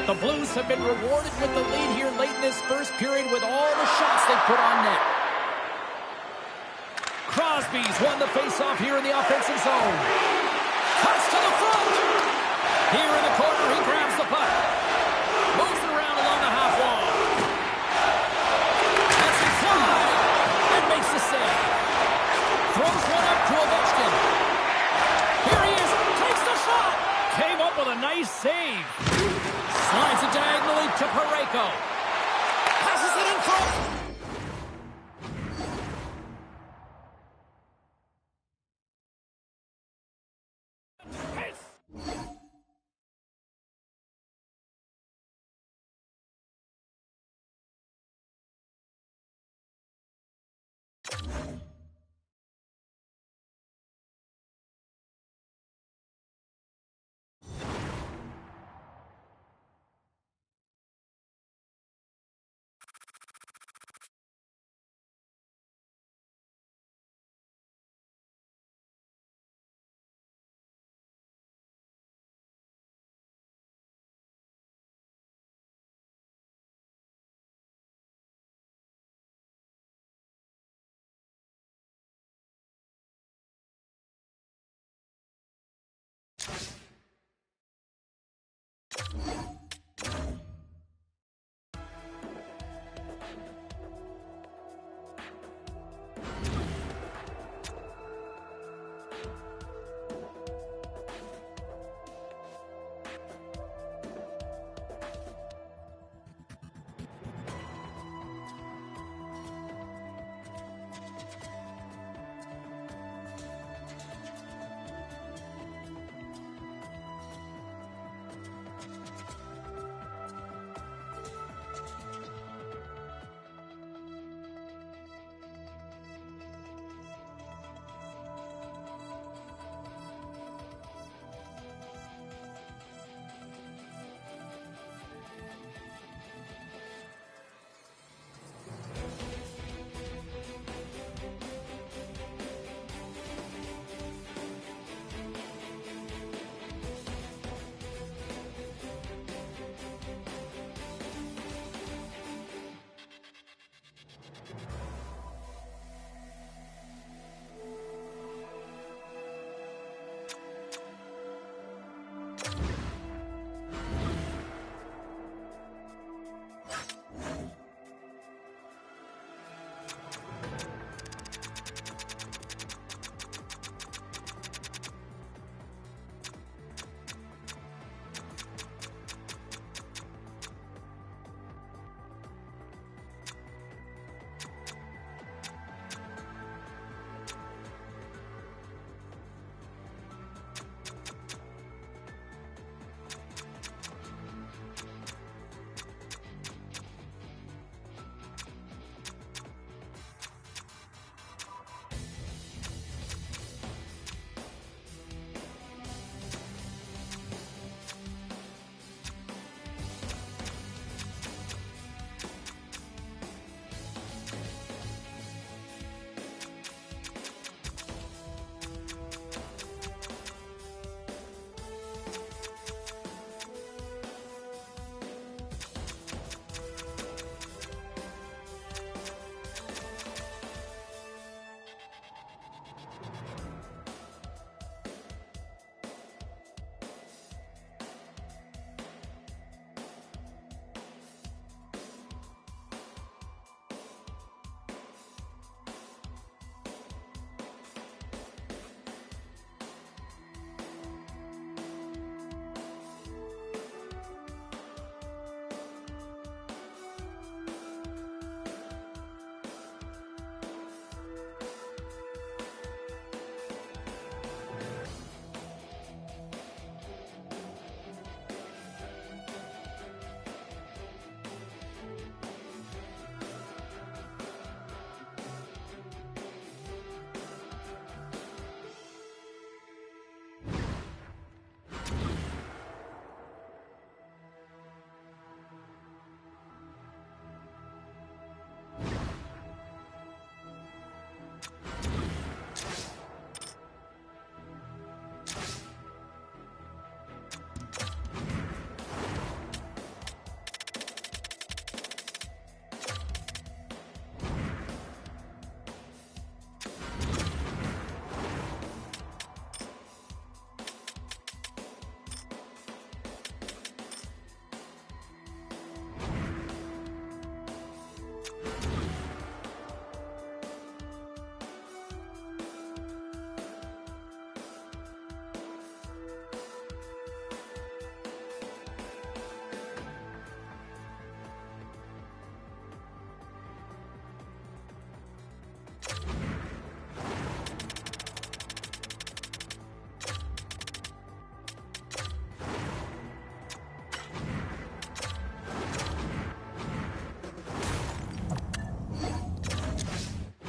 S1: The Blues have been rewarded with the lead here late in this first period with all the shots they put on net. Crosby's won the faceoff here in the offensive zone. Cuts to the front. Here in the corner, he grabs the puck. Moves it around along the half wall. That's inside. And makes the save. Throws one up to Ovechkin. Here he is. Takes the shot. Came up with a nice save. go. Passes it in front.